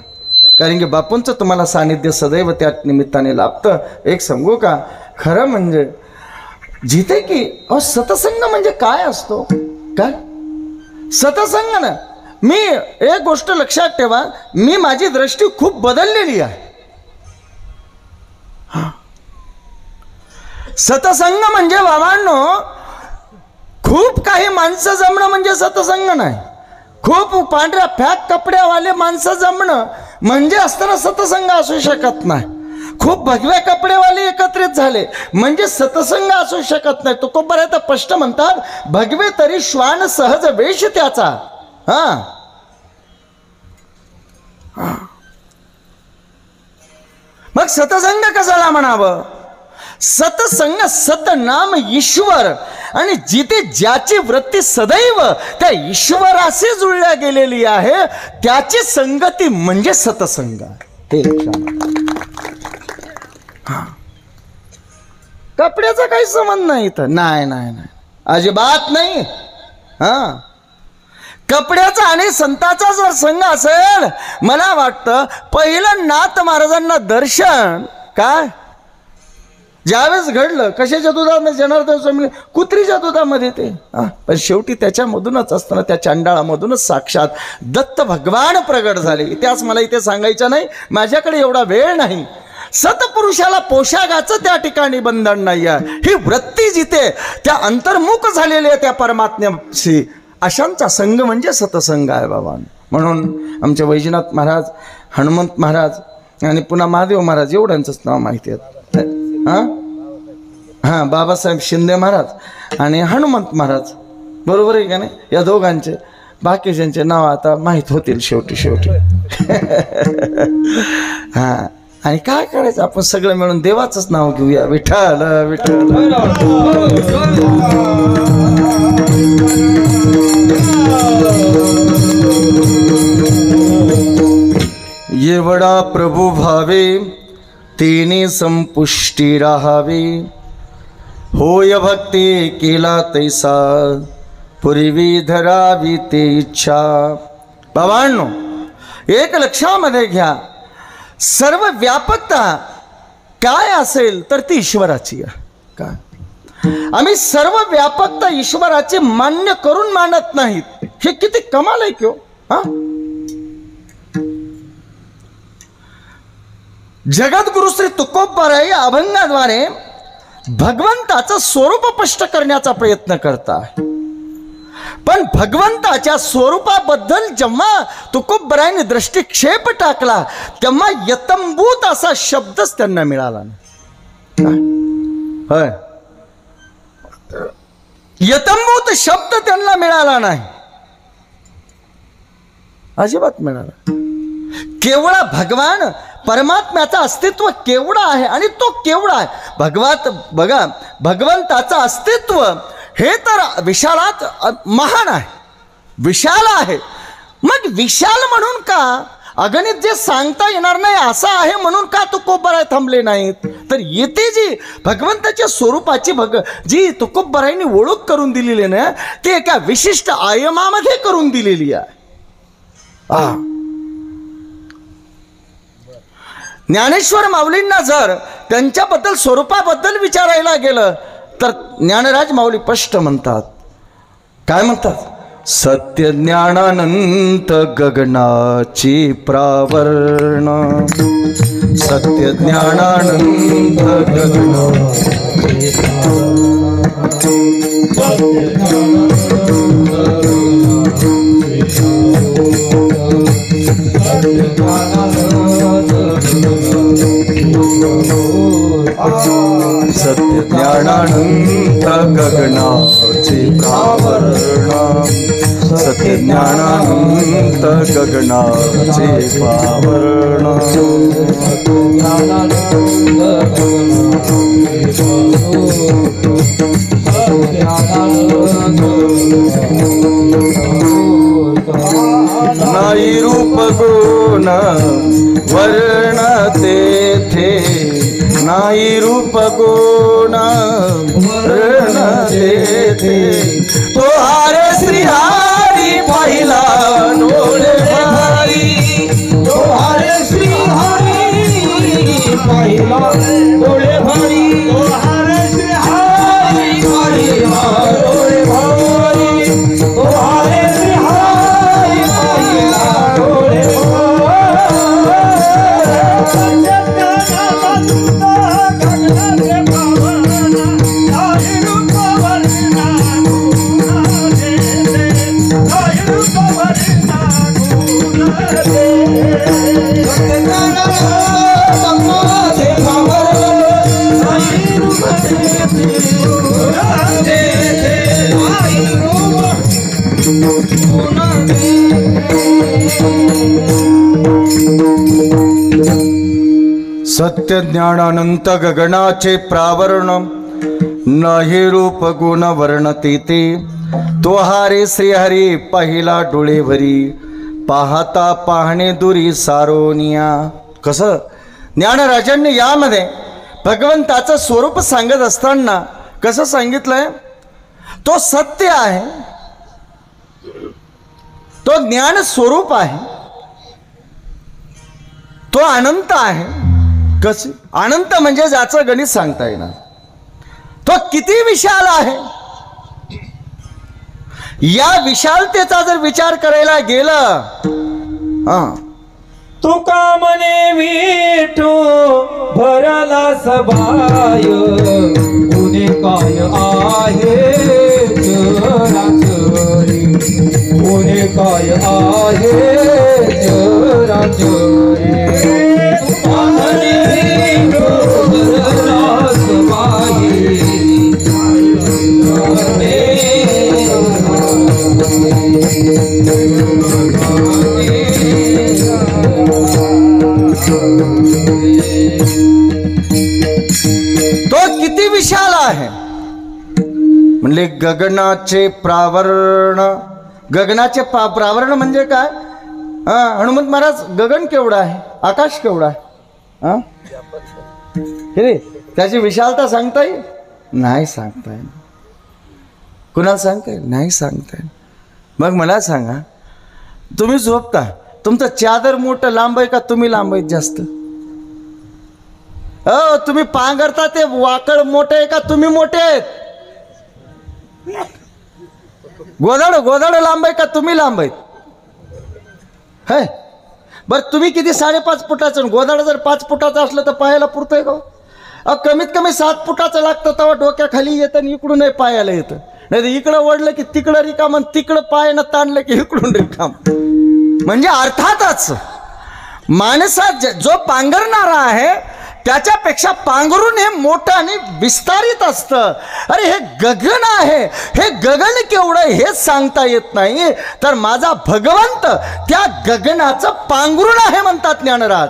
कारण की बापूंचं तुम्हाला सानिध्य सदैव त्या निमित्ताने लाभतं. एक सांगू का? खरं म्हणजे जिथे की सतसंग म्हणजे काय असतो? काय सतसंग ना, मी एक गोष्ट लक्षात ठेवा, मी माझी दृष्टी खूप बदललेली आहे. सतसंग म्हणजे बाबांनो, खूप काही माणसं जमणं म्हणजे सतसंग नाही. खूप पांढऱ्या फॅक कपड्यावाले माणसं जमणं म्हणजे असताना सतसंग असू शकत नाही. खूप भगव्या कपडेवाले एकत्रित झाले म्हणजे सतसंग असू शकत नाही. तुकोबरात स्पष्ट म्हणतात, भगवे तरी श्वान सहज वेश त्याचा. मग सतसंग कशाला म्हणावं? सतसंग सतनाम ईश्वर, आणि जिथे ज्याची वृत्ती सदैव त्या ईश्वराशी जुळल्या गेलेली आहे त्याची संगती म्हणजे सतसंग. हे कपड्याचा काही संबंध नाही इथं. नाही नाही नाही, अजिबात नाही. हा, कपड्याचा आणि संताचा जर संघ असेल, मला वाटतं पहिलं नाथ महाराजांना दर्शन काय ज्यावेळेस घडलं, कशाच्या दुधामध्ये, जनार्दन स्वामी कुत्रीच्या दुधामध्ये ते. पण शेवटी त्याच्यामधूनच असताना त्या चांडाळामधूनच साक्षात दत्त भगवान प्रगट झाले. इतिहास मला इथे सांगायचा नाही, माझ्याकडे एवढा वेळ नाही. सतपुरुषाला पोशाखाचं त्या ठिकाणी बंधन नाही आहे. ही वृत्ती जिथे त्या अंतर्मुख झालेली आहे त्या परमात्म्याशी, अशांचा संघ म्हणजे सतसंग आहे बाबा. म्हणून आमचे वैजनाथ महाराज, हनुमंत महाराज आणि पुन्हा महादेव महाराज एवढ्यांचंच नाव माहिती आहे. हां, बाबासाहेब शिंदे महाराज आणि हनुमंत महाराज, बरोबर आहे का नाही? या दोघांचे, बाकीच्यांचे नाव आता माहीत होतील शेवटी शेवटी. हां, आणि काय करायचं, आपण सगळं मिळून देवाचंच नाव घेऊया, विठ्ठल विठ्ठल. एवढा प्रभू भावे तिने संपुष्टी राहावे, होय भक्ती केला तैसा पूर्वी धरावी ते इच्छा. बाबांनो, एक लक्षामध्ये घ्या, सर्व व्यापकता काय असेल तर ती ईश्वराची आहे. काय आम्ही सर्व व्यापकता ईश्वराची मान्य करून मानत नाहीत, हे किती कमाल आहे क्यों. हा, जगद्गुरु श्री तुकोबाराय अभंगाद्वारे भगवंताचं स्वरूप स्पष्ट करण्याचा प्रयत्न करतात. पण भगवंताच्या स्वरूपाबद्दल जेव्हा तुकोबरायांनी दृष्टिक्षेप टाकला तेव्हा यतंबूत असा शब्दच त्यांना मिळाला नाही. होय, यतंबूत शब्द त्यांना मिळाला नाही, अजिबात मिळाला. केवळा भगवान परमात्म्याचं अस्तित्व केवढं आहे आणि तो केवढा आहे. बघा, भगवंताचं अस्तित्व हे तर विशालात महान आहे, विशाल आहे. मग विशाल म्हणून का, अगणित जे सांगता येणार नाही असं आहे म्हणून का तुकोबराय थांबले नाहीत? तर येथे जी भगवंताच्या स्वरूपाची जी तुकोबरायांनी ओळख करून दिलेली ना, ती एका विशिष्ट आयमामध्ये करून दिलेली आहे. ज्ञानेश्वर माऊलींना जर त्यांच्याबद्दल स्वरूपाबद्दल विचारायला गेलं तर ज्ञानराज माऊली स्पष्ट म्हणतात. काय म्हणतात? सत्य ज्ञानानंत गगनाची प्रावरण, सत्य ज्ञानानंत गगनाची सत्य ज्ञानानंत गगनाचे प्रावरण, सत्य ज्ञानानंत गगनाचे प्रावरण. नाही रूप गुण वर्ण तेथे, नाही रूप गुण वर्ण तेथे, तो हारे श्री हरी पाहिला डोळे भारी, तो हारे श्री हरी पाहिला डोळे भारी, तो हारे श्री हरी पाहिला डोळे भारी, तो हारे श्री हरी पाहिला डोळे भारी. सत्य ज्ञान अनंत गगनाचे प्रावरण, नाही रूप गुण वर्णते ते, तो हारे श्रीहरी पाहिला डोळे भरी, पाहता पाहणे दुरी सारोनिया. कसं ज्ञानराजांनी यामध्ये भगवंताचं स्वरूप सांगत असताना कसं सांगितलंय, तो सत्य आहे, तो ज्ञान स्वरूप आहे, तो अनंत आहे. कसं अनंत म्हणजे ज्याचं गणित सांगता येणार, तो किती विशाल आहे. या विशालतेचा जर विचार करायला गेलं, तुका मने विठू भरला सभाय, पुणे काय आहे चराचरी, पुणे काय आहे चराचरी. तुका मने विठू भरला सभाय, तो किती विशाल आहे. म्हणजे गगनाचे प्रावरण. गगनाचे प्रावरण म्हणजे काय? हनुमंत महाराज, गगन केवढा आहे, आकाश केवढा आहे, हे रे त्याची विशालता सांगता येईल? नाही सांगता येईल. कुणाला सांगता येईल? नाही सांगता येईल. मग मला सांगा, तुम्ही झोपता, तुमचं चादर मोठं लांब आहे का तुम्ही लांब आहेत जास्त? तुम्ही पांघरता ते वाकड मोठे आहे का तुम्ही मोठे आहेत? गोधड लांब आहे का तुम्ही लांब आहेत? है बर, तुम्ही किती 5.5 फुटाचं, गोधड जर 5 फुटाचं असलं तर पायाला पुरतंय का? कमीत कमी 7 फुटाचं लागतं, तेव्हा डोक्याखाली येतं आणि इकडून पायाला येतं. नाही तर इकडं ओढलं की तिकडं रिकाम, आणि तिकडं पायानं ताणलं की इकडून रिकाम. म्हणजे अर्थातच माणसात जो पांघरणारा आहे त्याच्यापेक्षा पांघरून हे मोठं आणि विस्तारित असतं. अरे हे गगन आहे, हे गगन केवढं हेच सांगता येत नाही, तर माझा भगवंत त्या गगनाचं पांघरून आहे म्हणतात ज्ञानराज.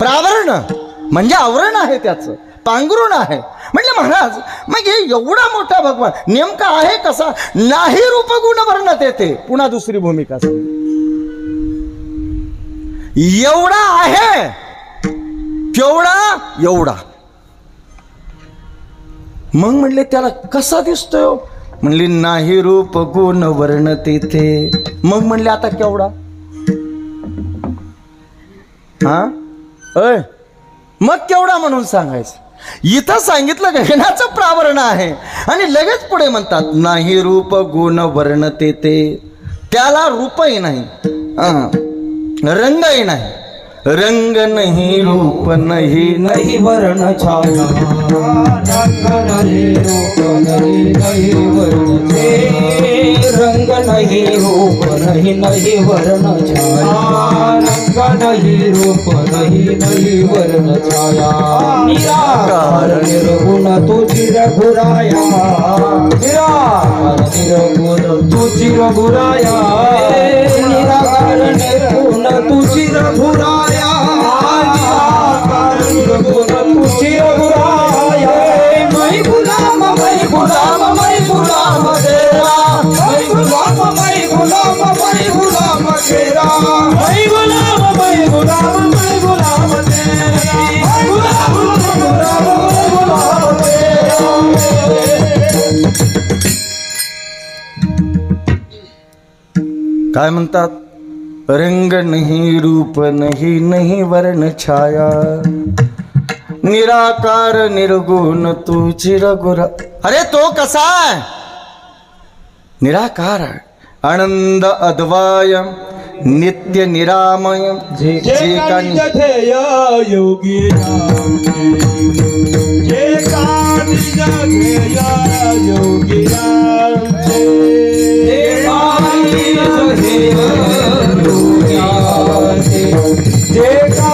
प्रावरण म्हणजे आवरण आहे, त्याचं पांघरून आहे. म्हणजे महाराज, मग हे एवढा मोठा भगवान नेमका आहे कसा? नाही रूप गुण वर्णत येते. पुन्हा दुसरी भूमिका एवढा आहे, केवढा? एवढा. मग म्हणले त्याला कसा दिसतोय? म्हणले नाही रूप गुण वर्ण तेथे. मग म्हणले आता केवढा? मग केवढा म्हणून सांगायचं? इथं सांगितलं गगनाचं प्रावरण आहे, आणि लगेच पुढे म्हणतात नाही रूप गुण वर्ण तेथे. त्याला रूपही नाही, रंगही नाही. रंग नहीं, रूप नहीं, नहीं वर्ण छाया, नहीं रूप नहीं, नहीं वर्ण छाया. रंग नहीं, रूप नहीं, नहीं वर्ण छाया. रंग नहीं, रूप नहीं, नहीं वर्ण छाया. निराकार निर्गुण तुझी रघुराया, निराकार निर्गुण तुझी रघुराया. निराकार निर्गुण तुझी रघुराया. तुझी रघुराया. मैं गुलाम, मैं गुलाम, मैं गुलाम तेरा. मैं गुलाम, मैं गुलाम, मैं गुलाम तेरा. मैं गुलाम, मैं गुलाम, मैं गुलाम तेरा. मैं गुलाम, मैं गुलाम, मैं गुलाम तेरा. काय म्हणतात? रंग नहीं, रूप नहीं, नहीं वर्ण छाया. निराकार निर्गुण तुझी रघुरा. अरे तो कसा आहे? निराकार आहे, आनंद अद्वय, नित्य निरामय. जे का निज ध्येय योगी जे का निज ध्येय योगी जे का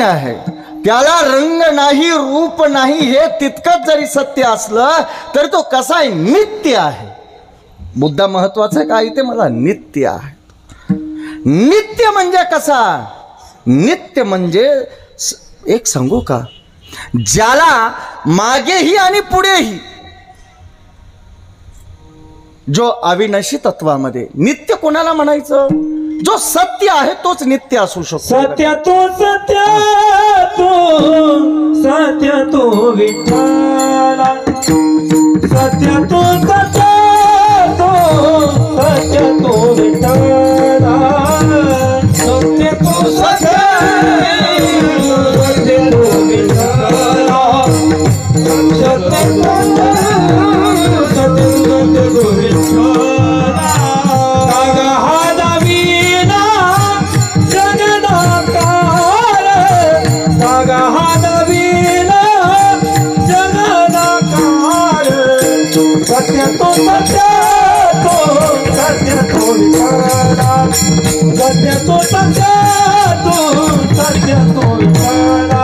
आहे, त्याला रंग नाही रूप नाही हे तितकंच जरी सत्य असलं तरी तो कसा आहे, नित्य आहे. मुद्दा महत्वाचा आहे का इथे, मला नित्य आहे. नित्य म्हणजे कसा, नित्य म्हणजे एक सांगू का, ज्याला मागेही आणि पुढेही, जो अविनाशी तत्वामध्ये नित्य कोणाला म्हणायचं, जो सत्य आहे तोच नित्य असू शकतो. सत्य तो सत्य तो सत्य तो विठ्ठला, सत्य तो सत्य तो सत्य तो विठ्ठला, सत्य तो सत्य सत्य तो विठ्ठला, सत्य तो सत्य तो विठ्ठला. सत्य तो सत्य तो सत्य तो विठ्ठला, सत्य तो सत्य तो सत्य तो विठ्ठला.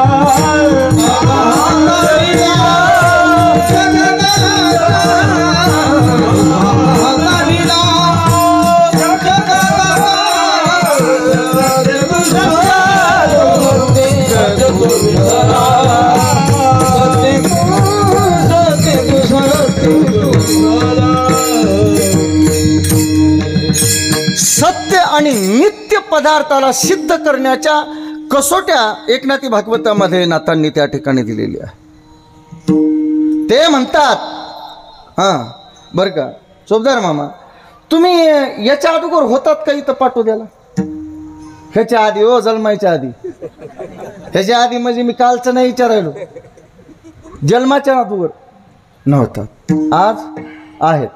सत्य आणि नित्य पदार्थाला सिद्ध करण्याच्या कसोट्या एकनाथी भागवतामध्ये नाथांनी त्या ठिकाणी दिलेली आहे. ते म्हणतात, हा बर का चोपदार मामा, तुम्ही याच्या अगोदर होतात का इथं पाठवू द्याला, ह्याच्या आधी, हो जन्माच्या आधी, ह्याच्या आधी म्हणजे मी कालचं नाही विचारायलो, जन्माच्या अगोदर नव्हतात, आज आहेत.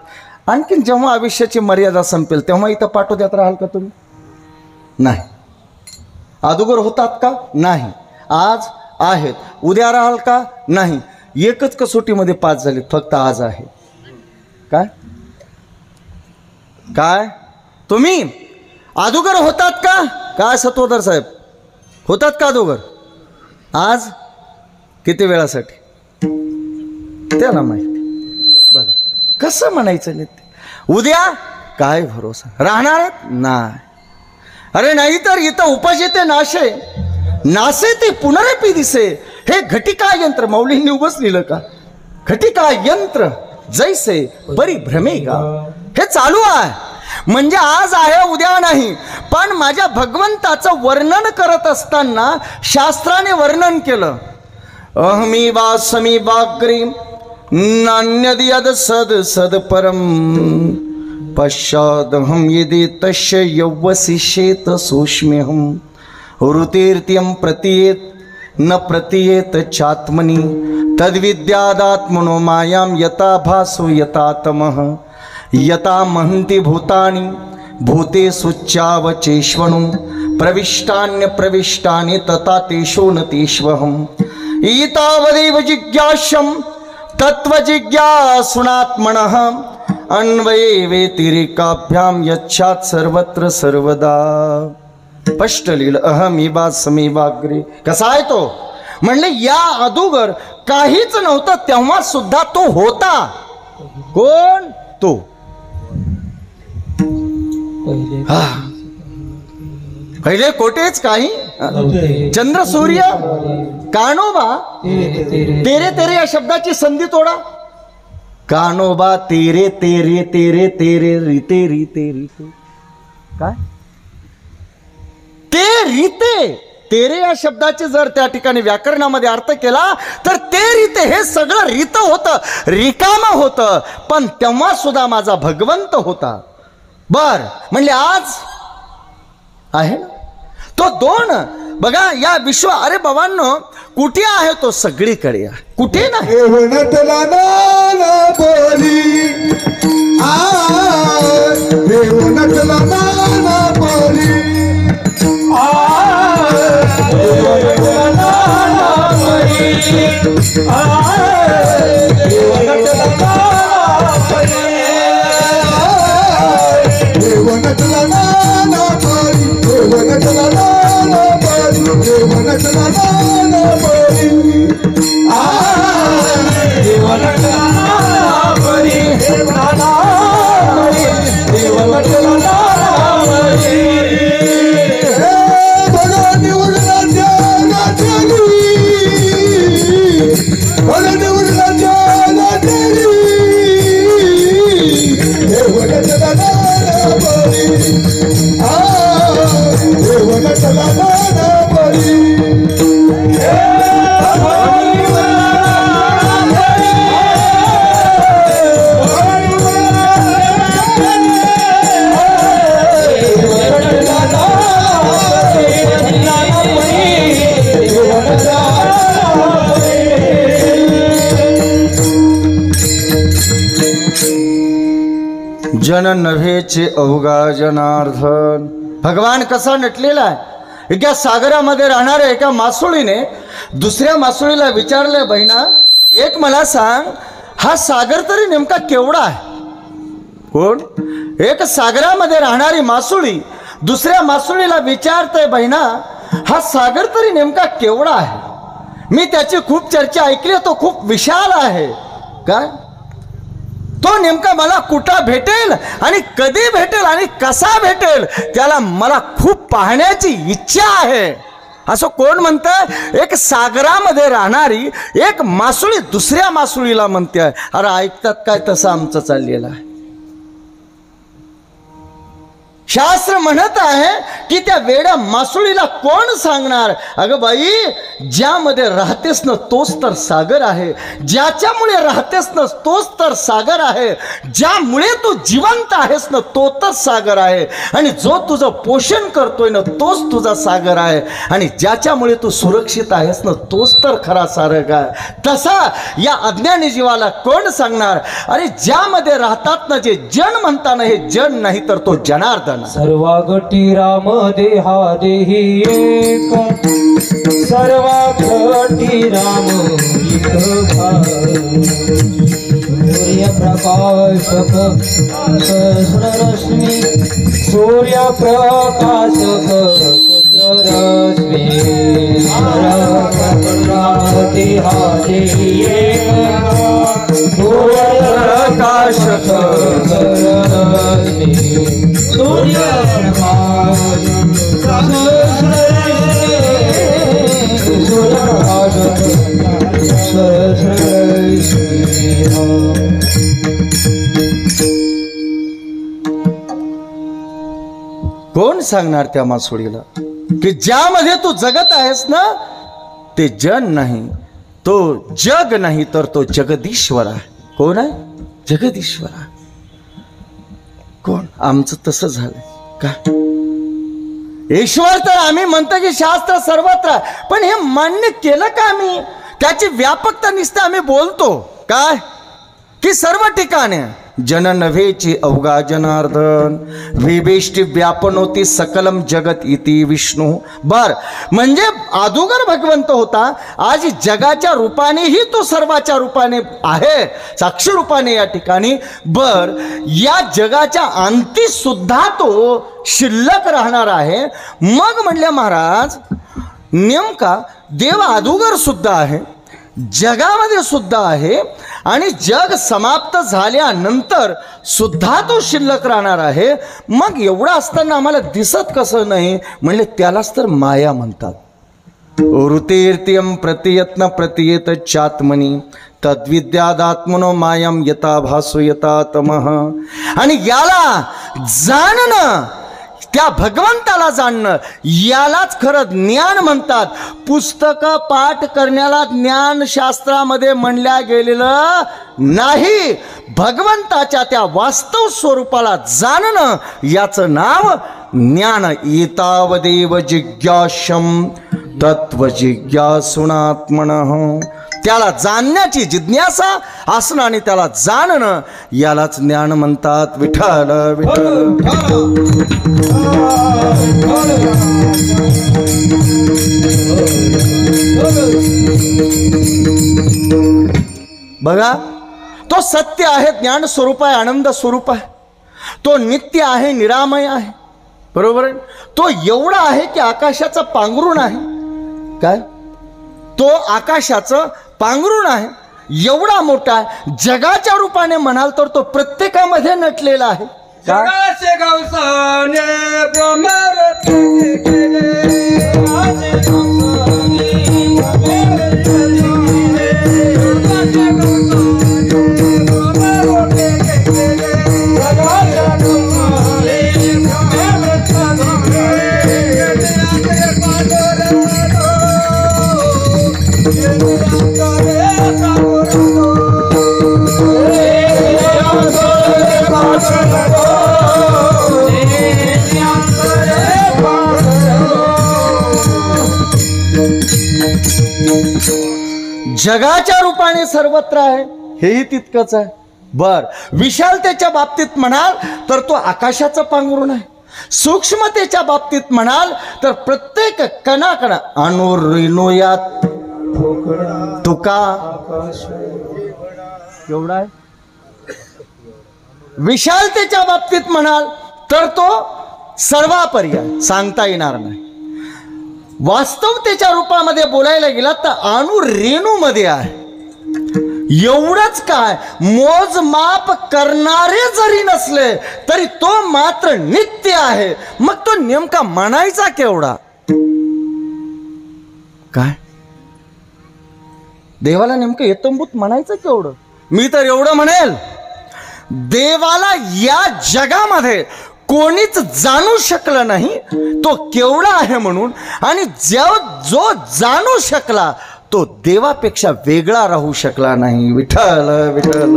आणखीन जेव्हा आयुष्याची मर्यादा संपेल तेव्हा इथं पाठवू देत राहाल का तुम्ही, नाही. अगोदर होतात का, नाही. आज आहेत, उद्या राहाल का, नाही. एकच कसोटीमध्ये 5 झाले, फक्त आज आहे. काय काय तुम्ही अगोदर होतात का, काय सत्वधर साहेब, होतात का अगोदर, आज किती वेळासाठी त्याला माहिती. बघा कसं म्हणायचं नित्य, उद्या काय भरोसा, राहणार नाही. अरे नाही तर इथं उपाशी ते नाशे, नासे ते पुनरपी दिसे, हे घटिका यंत्र मौलींनी उभंच लिहिलं का, घटिका यंत्र जैसे परिभ्रमेगा, हे चालू आहे. म्हणजे आज आहे उद्या नाही. पण माझ्या भगवंताचं वर्णन करत असताना शास्त्राने वर्णन केलं, अहमी वासमी वाग्री नान्यद सद सद परम पश्चादहम यदि तस्य यौवसिष्येत सूक्ष्म्यहम ऋतीर्त्यम प्रतीयेत न प्रतीयेत चात्मनि तद्विद्यादात्मनो मायां यथा भासो यथा तमः यथा महन्ति भूतानि भूतेषु चावचेष्वनु प्रविष्टान्य प्रविष्टानि तथा तेषु न तेष्वहम् एतावदेव जिज्ञास्यं तत्त्वजिज्ञासुनात्मनः अन्वये व्यतिरेकाभ्याम यच्छात् सर्वत्र सर्वदा. स्पष्ट लिहिलं, अहमेवास्मीवाग्रे. कसा आहे तो, म्हणले या अगोदर काहीच नव्हतं तेव्हा सुद्धा तो होता. कोण तो, पहिले कोठेच काही, चंद्र सूर्य कानोबा, तेरे तेरे या शब्दाची संधी तोडा, कानोबा तेरे तेरे तेरे तेरे रीते रीते रीते, काय ते रीते, तेरे या शब्दाचे जर त्या ठिकाणी व्याकरणामध्ये अर्थ केला तर ते रीते हे सगळं रीत होतं, रिकाम होतं. पण तेव्हा सुद्धा माझा भगवंत होता. बर म्हणले आज आहे ना तो दोन. बघा या विश्व, अरे बाबांनो कुठे आहे तो, सगळीकडे आहे, कुठे नाही. देवनटला नाना बोली, देवनटला नाना बोली, देवनटला नाना बोली, देवनटला नाना बोली, देवनटला नाना बोली, देवनटला नाना बोली. देव नटला नानापरी देव नटला नानापरी देव नटला नानापरी भगवानी उरला नाचली भगवानी उरला नाचली देव नटला नानापरी देव नटला नानापरी जन नव्हेचे अवघा जनार्दन. भगवान कसा नटलेला आहे. एका सागरामध्ये राहणाऱ्या एका मासोळीने दुसऱ्या मासोळीला विचारले, बहिणा एक मला सांग, हा सागर तरी नेमका केवढा आहे. कोण? एक सागरामध्ये राहणारी मासोळी दुसऱ्या मासोळीला विचारते, बहिणा हा सागर तरी नेमका केवढा आहे. मी त्याची खूप चर्चा ऐकली, तो खूप विशाल आहे. काय तो नेमका मला कुठं भेटेल आणि कधी भेटेल आणि कसा भेटेल, त्याला मला खूप पाहण्याची इच्छा आहे. असं कोण म्हणतं? एक सागरामध्ये राहणारी एक मासुळी दुसऱ्या मासुळीला म्हणते. अरे ऐकतात काय? तसं आमचं चाललेलं आहे. शास्त्र म्हणत आहे की त्या वेड्या मासुळीला कोण सांगणार? अगं बाई, ज्यामध्ये राहतेस ना तोच तर सागर आहे. ज्याच्यामुळे राहतेस ना तोच तर सागर आहे. ज्यामुळे तू जिवंत आहेस ना तो तर सागर आहे. आणि जो तुझं पोषण करतोय ना तोच तुझा सागर आहे. आणि ज्याच्यामुळे तू सुरक्षित आहेस ना तोच तर खरा सागर आहे. तसा या अज्ञानी जीवाला कोण सांगणार? अरे ज्यामध्ये राहतात ना जे जन म्हणताना हे जन नाही तर तो जनार्दन. सर्वा गटी राम देहा देही एक सर्वा गटी राम सूर्य प्रकाशक रश्मी सूर्य प्रकाशक रश्मी राम देहा देही एक सूर्य प्रकाशक रश्मी सूर्य कोण सांगणार त्या मासोळीला की ज्यामध्ये तू जगत आहेस ना ते जन नाही, तो जग नाही तर तो जगदीश्वर आहे. कोण आहे? जगदीश्वर आहे. कोण? आमचं तसं झालंय का? ईश्वर तर आम्ही म्हणतो की शास्त्र सर्वत्र, पण हे मान्य केलं का आम्ही? त्याची व्यापकता नुसतं आम्ही बोलतो काय की सर्व ठिकाणी जन नव्हेची अवघा जनार्दन विभीष्टी व्यापनोती सकलम जगत इति विष्णू. बर, म्हणजे अदुगर भगवंत होता, आज जगाच्या रूपानेही तो सर्वाच्या रूपाने आहे, साक्षी रूपाने या ठिकाणी. बर, या जगाच्या अंती सुद्धा तो शिल्लक राहणार आहे. मग म्हणले महाराज, नेमका देव अदुगर सुद्धा आहे, जगामध्ये सुद्धा आहे आणि जग समाप्त झाल्यानंतर सुद्धा तो शिल्लक राहणार आहे. मग एवढं असताना आम्हाला दिसत कसं नाही? म्हणले त्यालाच तर माया म्हणतात. ऋतेर्त्यम प्रतियत्न प्रतियत चात्मनी तद्विद्यादात्मनो मायम यथा भासो यथा तमः. आणि याला जाणणं, त्या भगवंताला जाणणं, यालाच खरं ज्ञान म्हणतात. पुस्तक पाठ करण्याला ज्ञान शास्त्रामध्ये म्हणल्या गेलेलं नाही. भगवंताच्या त्या वास्तव स्वरूपाला जाणणं याचं नाव ज्ञान. एतावदेव जिज्ञासम तत्व जिज्ञासुनात्मनः. त्याला जाणण्याची जिज्ञासा असणं आणि त्याला जाणणं यालाच ज्ञान म्हणतात. विठ्ठल विठ्ठल. बघा, तो सत्य आहे, ज्ञान स्वरूप आहे, आनंद स्वरूप आहे. तो नित्य आहे, निरामय आहे. बरोबर आहे. तो एवढा आहे की आकाशाचा पांघरुण आहे. काय? तो आकाशाचं पांघरूण आहे, एवढा मोठा आहे, जगाच्या रूपाने म्हणाल तर तो प्रत्येकामध्ये नटलेला आहे. जगाचे गवसने प्रमारती केले, जगाचे गवसने प्रमारती केले, जगाचे गवसने प्रमारती केले, जगाचे गवसने प्रमारती केले, जगाचे पांडुरंग जगाच्या रूपाने सर्वत्र आहे, हेही तितकंच आहे. बर, विशालतेच्या बाबतीत म्हणाल तर तो आकाशाचं पांघरूण आहे. सूक्ष्मतेच्या बाबतीत म्हणाल तर प्रत्येक कणाकणा अनुरिनुयात तुका एवढा आहे. विशालतेच्या बाबतीत म्हणाल तर तो सर्वापर्याय सांगता येणार नाही. वास्तवतेच्या रूपामध्ये बोलायला गेला तर अणुरेणू मध्ये आहे. एवढंच काय, मोजमाप करणारे जरी नसले तरी तो मात्र नित्य आहे. मग तो नेमका म्हणायचा केवढा? काय देवाला नेमकं येतंबूत म्हणायचं केवढं? मी तर एवढं म्हणेल, देवाला या जगामध्ये कोणीच जाणू शकलं नाही तो केवढा आहे म्हणून. आणि जो जाणू शकला तो देवापेक्षा वेगळा राहू शकला नाही. विठ्ठल विठ्ठल.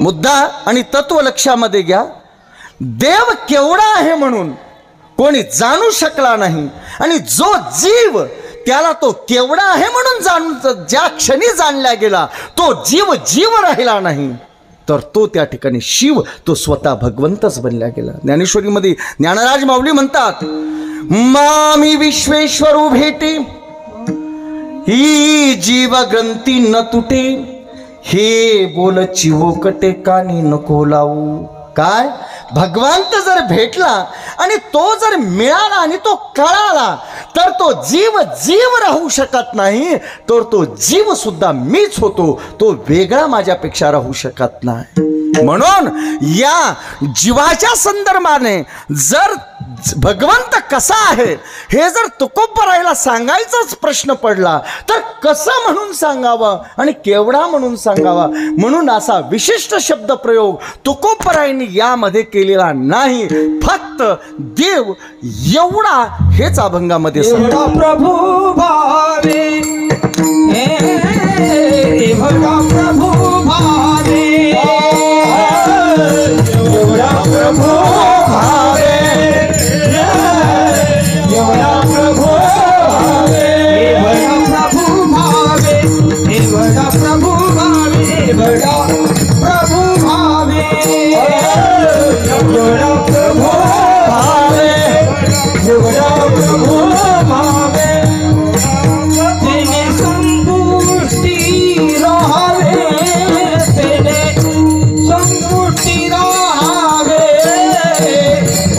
मुद्दा आणि तत्व लक्षामध्ये घ्या. देव केवढा आहे म्हणून कोणी जाणू शकला नाही, आणि जो जीव त्याला तो केवढा आहे म्हणून जाणून ज्या क्षणी जाणला गेला तो जीव जीव राहिला नाही, तर तो त्या ठिकाणी शिव, तो स्वतः भगवंतच बनला गेला. ज्ञानेश्वरीमध्ये ज्ञानराज माऊली म्हणतात, मामी विश्वेश्वरू भेटे ही जीव ग्रंथी न तुटे, हे बोल चिवोकटे कानी नको लावू. काय, भगवंत जर भेटला आणि तो जर मिळाला आणि तो कळाला तर तो जीव जीव राहू शकत नाही, तर तो जीव सुद्धा मीच होतो, तो वेगळा माझ्यापेक्षा राहू शकत नाही. म्हणून या जीवाच्या संदर्भाने जर भगवंत कसा आहे हे जर तुकोबरायला सांगायचाच प्रश्न पडला तर कसं म्हणून सांगावं आणि केवढा म्हणून सांगावा. म्हणून असा विशिष्ट शब्द प्रयोग तुकोबरायांनी यामध्ये केलेला नाही. फक्त देव एवढा हेच अभंगामध्ये प्रभू भावे, प्रभू भावे, प्रभू भावे, प्रभू भावे, प्रभू भावे, प्रभू भावे, प्रभु भावे, प्रभु भावे, प्रभु भावे, तेने संपुष्टि रहावे, तेने संपुष्टि रहावे,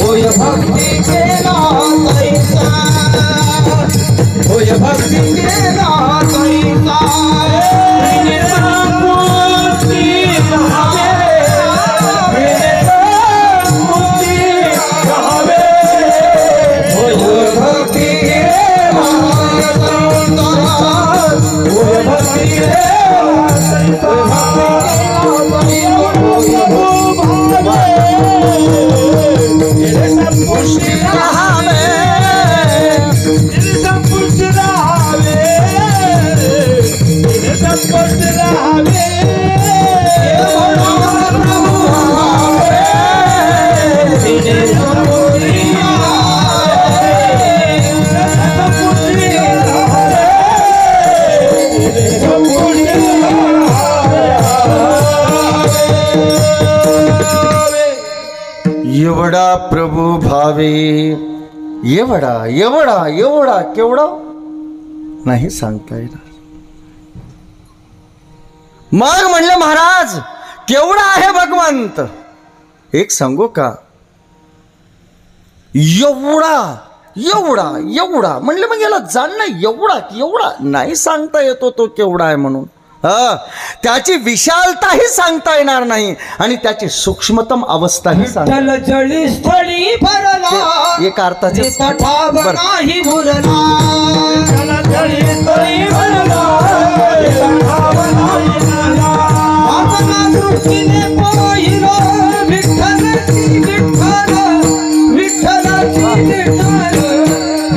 ओय भक्ति के नातैसा, ओय भक्ति के नातैसा, तेने संपुष्टि रहावे, एवढा प्रभू भावे, एवढा एवढा एवढा केवढा नाही सांगता येणार. मग म्हणले महाराज केवढा आहे भगवंत, एक सांगू का, एवढा एवढा एवढा म्हणले मग याला जाणणं एवढा नाही सांगता येतो तो केवढा आहे म्हणून. त्याची विशालताही सांगता येणार नाही आणि त्याची सूक्ष्मतम अवस्थाही सांगता. जळी स्थळी भरला एक अर्थाचे नाही भरला, जळी स्थळी भरला दृष्टीने पाहिलो विठ्ठलाची विठ्ठल विठ्ठलाची विठ्ठल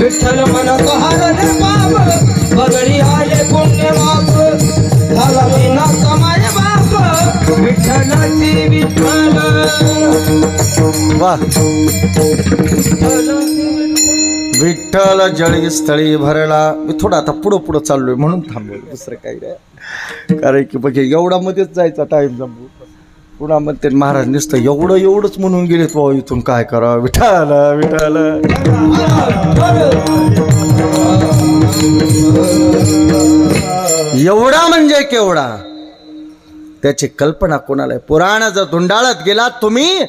विठ्ठल म्हणत हरले बाप बदळी आले पुण्य बाप झाला विना समाय बाप विठ्ठलाची विठ्ठल. वा, विठ्ठल जळी स्थळी भरला. मी थोडा आता पुढं चाललोय म्हणून थांबलोय, दुसरं काही नाही. कारण की बघे एवढा मध्येच जायचा टाइम जमू. पुन्हा म्हणते महाराज नुसतं एवढंच म्हणून गेलेत भाऊ, इथून काय करा विठ्ठल विठ्ठल. एवढा म्हणजे केवढा त्याची कल्पना कोणाला. पुराण जर धुंडाळत गेलात तुम्ही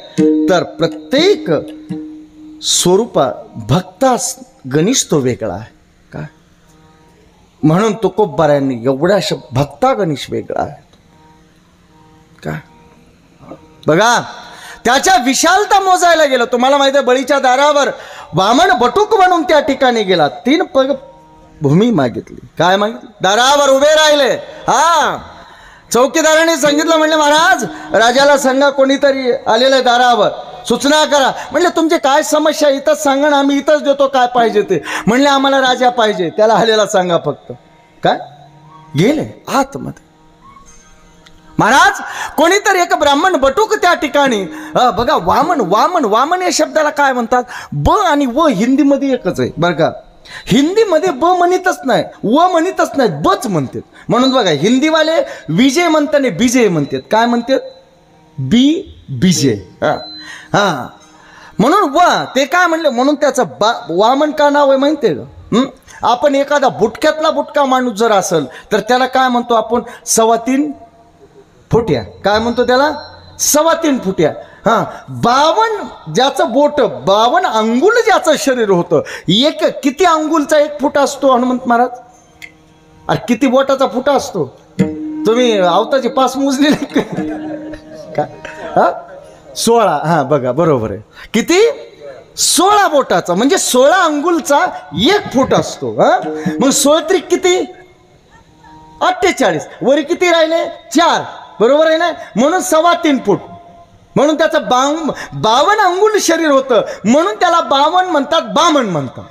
तर प्रत्येक स्वरूपा भक्तास गणेश तो वेगळा आहे का, म्हणून तुकोबारायांनी एवढ्याशा भक्ता गणेश वेगळा आहे का. बघा त्याच्या विशालता मोजायला गेलं. तुम्हाला माहिती आहे बळीच्या दारावर वामन बटूक म्हणून त्या ठिकाणी गेला. 3 पग भूमी मागितली. काय मागितली? दारावर उभे राहिले. हा, चौकीदाराने सांगितलं, म्हणले महाराज राजाला सांगा कोणीतरी आलेलं आहे दारावर, सूचना करा. म्हणले तुमची काय समस्या इथंच सांगा ना, आम्ही इथंच देतो काय पाहिजे ते. म्हणले आम्हाला राजा पाहिजे, त्याला आलेला सांगा फक्त. काय गेले आतमध्ये. महाराज कोणीतरी एक ब्राह्मण बटूक त्या ठिकाणी. बघा वामन या शब्दाला काय म्हणतात, ब आणि व हिंदीमध्ये एकच आहे बरं का. हिंदीमध्ये ब म्हणतच नाही, व म्हणतच नाही, बच म्हणतात. म्हणून बघा हिंदीवाले विजय म्हणताना बिजय म्हणतात. काय म्हणतात? बिजय. हा म्हणून व ते काय म्हणले, म्हणून त्याचं वामन का नाव आहे माहितीये का. आपण एखादा बुटक्यातला बुटका माणूस जर असेल तर त्याला काय म्हणतो आपण? 3.25 फुट्या. काय म्हणतो त्याला? 3.25 फुट्या. हा, 52 ज्याचं बोट, 52 अंगुल ज्याचं शरीर होतं. एक किती अंगुलचा 1 फुट असतो हनुमंत महाराज? अरे किती बोटाचा फुटा असतो? तुम्ही आवताची 5 मोजली का? हा 16. हा बघा बरोबर आहे. किती? 16 बोटाचा म्हणजे 16 अंगुलचा 1 फूट असतो. हा मग 16 किती? 48. वरी किती राहिले? 4. बरोबर आहे ना. म्हणून 3.25 फूट. म्हणून त्याचं 52 अंगुल शरीर होतं, म्हणून त्याला 52 म्हणतात, बामन म्हणतात.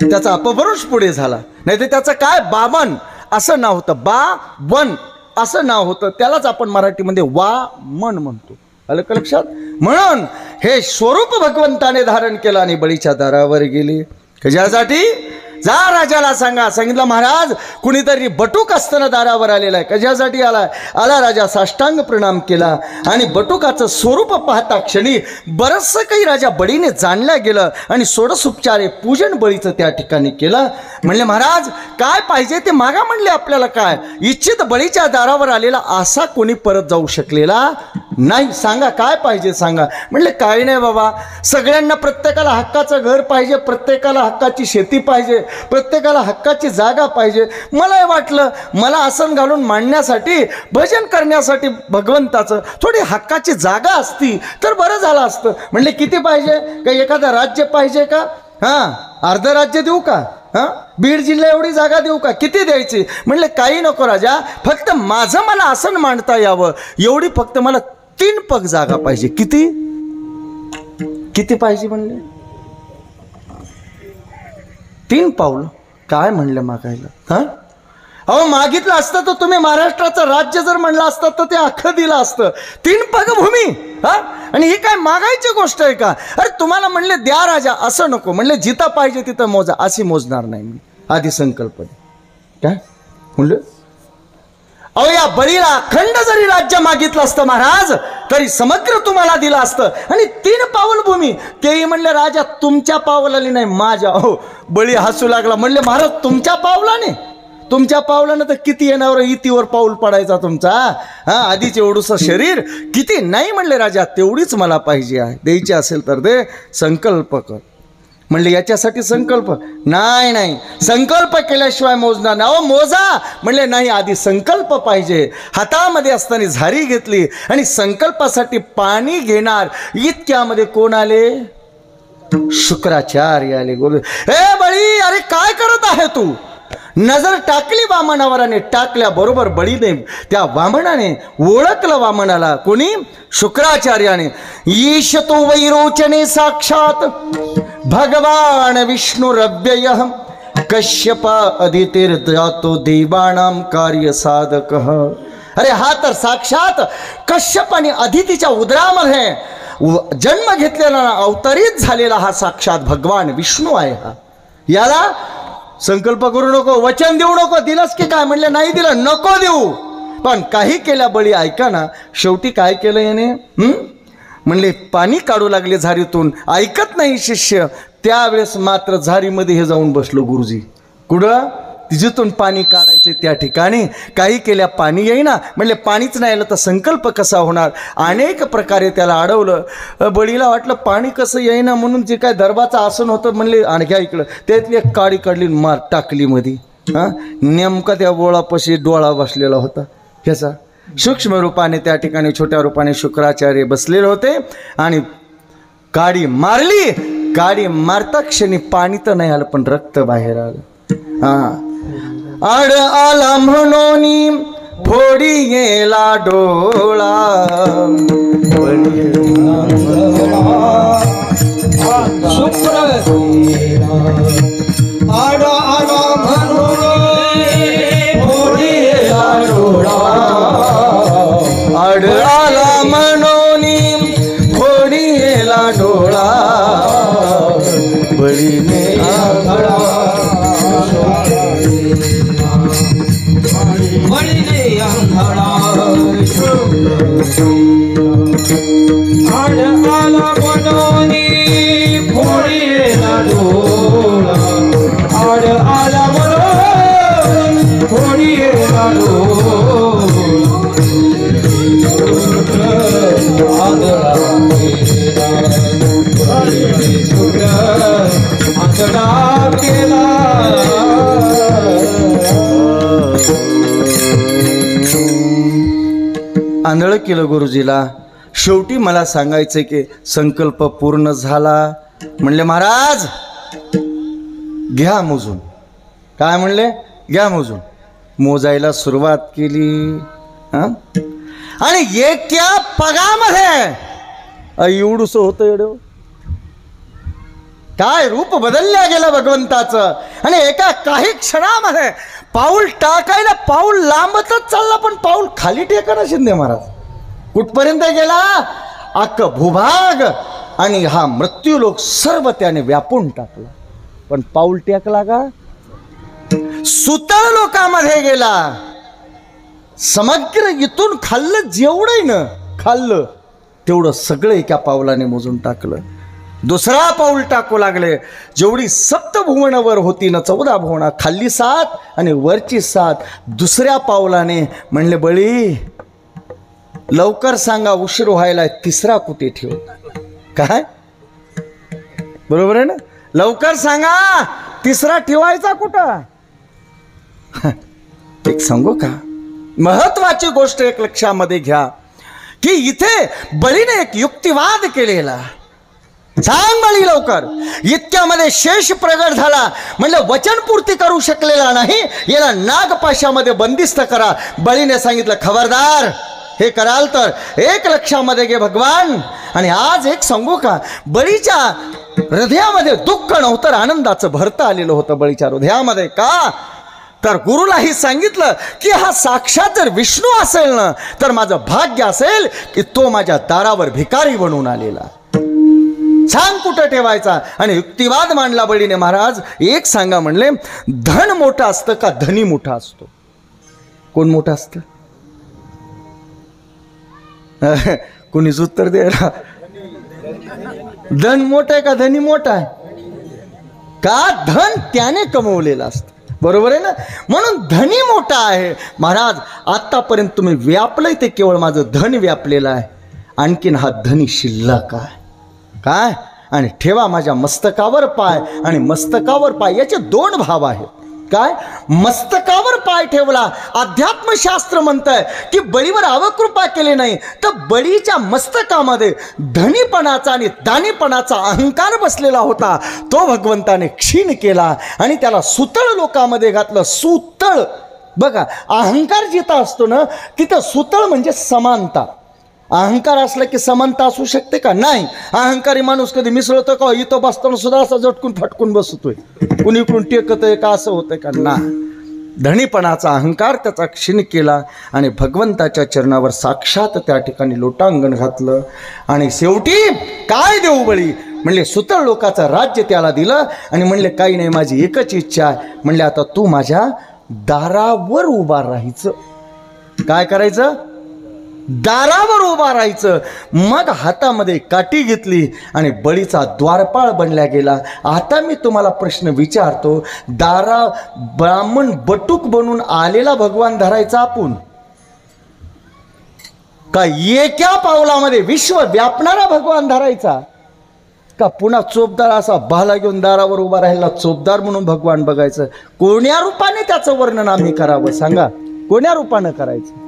त्याचा अपभ्रंश पुढे झाला. नाही तर त्याचं काय 52 असं नाव होतं, 52 असं नाव होतं. त्यालाच आपण मराठीमध्ये वामन म्हणतो. आलं का लक्षात? म्हणून हे स्वरूप भगवंताने धारण केलं आणि बळीच्या दारावर गेली. कशासाठी? जा राजाला सांगा. सांगितलं महाराज कुणीतरी बटूक असताना दारावर आलेला आहे. कशासाठी आला? राजा साष्टांग प्रणाम केला आणि बटुकाचं स्वरूप पाहता क्षणी बरंचसं काही राजा बळीने जाणल्या गेलं आणि षोडशोपचारे पूजन बळीचं त्या ठिकाणी केलं. म्हणले महाराज काय पाहिजे ते मागा. म्हणले आपल्याला काय इच्छित. बळीच्या दारावर आलेला असा कोणी परत जाऊ शकलेला नाही. सांगा काय पाहिजे सांगा. म्हणले काय नाही बाबा, सगळ्यांना प्रत्येकाला हक्काचं घर पाहिजे, प्रत्येकाला हक्काची शेती पाहिजे, प्रत्येकाला हक्काची जागा पाहिजे. मला वाटलं मला आसन घालून मांडण्यासाठी, भजन करण्यासाठी भगवंताचं थोडी हक्काची जागा असती तर बरं झालं असतं. म्हणले किती पाहिजे? काही एखादं राज्य पाहिजे का? अर्ध राज्य देऊ का? बीड जिल्हा एवढी जागा देऊ का? किती द्यायची? म्हणले काही नको राजा, फक्त माझं मला आसन मांडता यावं एवढी फक्त मला 3 पग जागा पाहिजे. किती किती पाहिजे? म्हणले 3 पाऊल. काय म्हणलं मागायला? अहो मागितलं असतं तर तुम्ही महाराष्ट्राचं राज्य जर म्हणलं असतं तर ते अख्खं दिलं असतं. 3 पग भूमी. आणि ही काय मागायची गोष्ट आहे का? अरे तुम्हाला म्हणले द्या राजा, असं नको. म्हणले जिथं पाहिजे तिथं मोजा. अशी मोजणार नाही मी. आधी संकल्पने काय म्हणलं? अहो या बळीला अखंड जरी राज्य मागितलं असतं महाराज तरी समग्र तुम्हाला दिलं असतं. आणि 3 पाऊल भूमी. तेही म्हणले राजा तुमच्या पावलाने नाही माझ्या. हो बळी हसू लागला. म्हणले महाराज तुमच्या पावलाने? तुमच्या पावलानं तर किती येण्यावर इतीवर पाऊल पडायचा तुमचा. हा आधीच एवढंसं शरीर किती नाही म्हणले राजा, तेवढीच मला पाहिजे आहे, द्यायची असेल तर दे, संकल्प कर. म्हणले याच्यासाठी संकल्प नाही, नाही संकल्प केल्याशिवाय मोजणार ना. मोजा म्हणले नाही, आधी संकल्प पाहिजे. हातामध्ये असताना झारी घेतली आणि संकल्पासाठी पाणी घेणार इतक्यामध्ये कोण आले? शुक्राचार्य आले. बोल, ए बळी, अरे काय करत आहे तू? नजर टाकली वामनावर आणि टाकल्याबरोबर बळीने त्या वामनाने ओळखलं वामनाला. कोणी? शुक्राचार्याने. ईश तो वैरोचने साक्षात भगवान विष्णुरव्यय कश्यप अदितिर्जातो देवानां कार्य साधक. अरे हा तर साक्षात कश्यप आणि अदितीच्या उदरामध्ये जन्म घेतलेला, अवतरित झालेला हा साक्षात भगवान विष्णू आहे. हा याला संकल्प करू नको, वचन देऊ नको. दिलंस की काय? म्हणले नाही दिलं, नको देऊ. पण काही केल्या बळी ऐका ना. शेवटी काय केलं याने? म्हणले पाणी काढू लागले झारीतून. ऐकत नाही शिष्य. त्यावेळेस मात्र झारीमध्ये हे जाऊन बसलो गुरुजी. कुठं? जिथून पाणी काढायचे त्या ठिकाणी. काही केल्या पाणी येईना. म्हणले पाणीच नाही आलं तर संकल्प कसा होणार? अनेक प्रकारे त्याला अडवलं. बळीला वाटलं पाणी कसं येईना म्हणून जे काय दरबाचं आसन होतं म्हणले आणख्या इकडं त्यातली एक काडी काढली मार टाकली मध्ये. हां नेमका त्या बोळापाशी डोळा बसलेला होता ह्याचा. सूक्ष्म रूपाने त्या ठिकाणी छोट्या रूपाने शुक्राचार्य बसलेले होते आणि काडी मारली. काडी मारता क्षणी पाणी तर नाही आलं पण रक्त बाहेर आलं. हां आड आला म्हणून फोडी गेला डोळा. शुक्र आड आला म्हणून फोडी गेला डोळा. आड आला म्हणून फोडी गेला डोळा. बळीने बळीने आंधळा आड आला म्हणून फोडी गेला डोळा. आड आला म्हणून फोडी गेला डोळा. आंधळा आंधळा केला. आंधळ केलं गुरुजीला. शेवटी मला सांगायचं की संकल्प पूर्ण झाला. म्हणले महाराज घ्या मोजून. काय म्हणले? घ्या मोजून. मोजायला सुरुवात केली. हां आणि एका पगामध्ये एवढंसं होतं. एवढं काय रूप बदलल्या गेलं भगवंताचं. आणि एका काही क्षणामध्ये पाऊल टाकायला पाऊल लांबतच चालला पण पाऊल खाली टेकना शिंदे महाराज. कुठपर्यंत गेला? अख्ख भूभाग आणि हा मृत्यूलोक सर्व त्याने व्यापून टाकला. पण पाऊल टेकला का? सुतळ लोकांमध्ये गेला. समग्र इथून खाल्लं जेवढं न खाल्लं तेवढं सगळं एका पावलाने मोजून टाकलं. दुसरा पाऊल टाकू लागले. जेवढी सप्तभुवनावर होती ना 14 भुवना, खाल्ली 7 आणि वरची 7. दुसऱ्या पावलाने म्हणले बळी लवकर सांगा उशीर व्हायला, तिसरा कुठे ठेवू? काय बरोबर आहे ना? लवकर सांगा तिसरा ठेवायचा कुठं? एक सांगू का महत्वाची गोष्ट एक लक्षामध्ये घ्या की इथे बळीने एक युक्तिवाद केलेला. सांग बळी लवकर. इतक्यामध्ये शेष प्रगट झाला. म्हणलं वचनपूर्ती करू शकलेला नाही, याला नागपाशामध्ये बंदिस्त करा. बळीने सांगितलं खबरदार हे कराल तर एक लक्षामध्ये घे भगवान. आणि आज एक सांगू का बळीच्या हृदयामध्ये दुःख नव्हतं, आनंदाचं भरतं आलेलं होतं बळीच्या हृदयामध्ये. का तर गुरुलाही सांगितलं की हा साक्षात जर विष्णू असेल ना तर माझं भाग्य असेल की तो माझ्या दारावर भिकारी बनून आलेला. सांग कुठं ठेवायचा? आणि युक्तिवाद मांडला बळीने. महाराज एक सांगा म्हणले, धन मोठं असतं का धनी मोठा असतो? कोण मोठं असतं? कोणीच उत्तर द्यायला. धन मोठं आहे का धनी मोठा आहे? का धन त्याने कमवलेलं असतं. बरोबर आहे ना. म्हणून धनी मोठा आहे. महाराज आत्तापर्यंत तुम्ही व्यापलंय ते केवळ माझं धन व्यापलेलं आहे, आणखीन हा धनी शिल्लक आहे काय. आणि ठेवा माझ्या मस्तकावर पाय. आणि मस्तकावर पाय याचे दोन भाव आहेत काय. मस्तकावर पाय ठेवला, अध्यात्मशास्त्र म्हणतंय की बळीवर अवकृपा केली नाही तर बळीच्या मस्तकामध्ये धनीपणाचा आणि दानीपणाचा अहंकार बसलेला होता, तो भगवंताने क्षीण केला आणि त्याला सुतळ लोकामध्ये घातलं. सुतळ बघा, अहंकार जिथं असतो ना तिथं सुतळ म्हणजे समानता. अहंकार असला की समानता असू शकते का? नाही. अहंकारी माणूस कधी मिसळतो का? इथं बसताना सुद्धा असं झटकून फटकून बसतोय, कुणी इकडून टेकतोय का, असं होतंय का? ना. धनीपणाचा अहंकार त्याचा क्षीण केला आणि भगवंताच्या चरणावर साक्षात त्या ठिकाणी लोटांगण घातलं. आणि शेवटी काय देऊ बळी म्हणले, सुतळ लोकाचं राज्य त्याला दिलं आणि म्हणले काही नाही, माझी एकच इच्छा आहे. म्हणले आता तू माझ्या दारावर उभा राहायचं. काय करायचं? दारावर उभा राहायचं. मग हातामध्ये काठी घेतली आणि बळीचा द्वारपाळ बनल्या गेला. आता मी तुम्हाला प्रश्न विचारतो, दारा ब्राह्मण बटूक बनून आलेला भगवान धरायचा आपण का एका पावलामध्ये विश्व व्यापणारा भगवान धरायचा का पुन्हा चोपदार असा भाला घेऊन दारावर उभा राहिला चोपदार म्हणून भगवान बघायचं? कोण्या रूपाने त्याचं वर्णन आम्ही करावं सांगा? कोण्या रूपानं करायचं?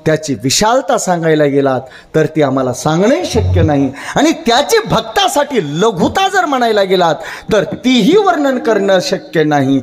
त्याची विशालता सांगायला गेलात तर ती आम्हाला सांगणंही शक्य नाही. आणि त्याची भक्तासाठी लघुता जर म्हणायला गेलात तर तीही वर्णन करणं शक्य नाही.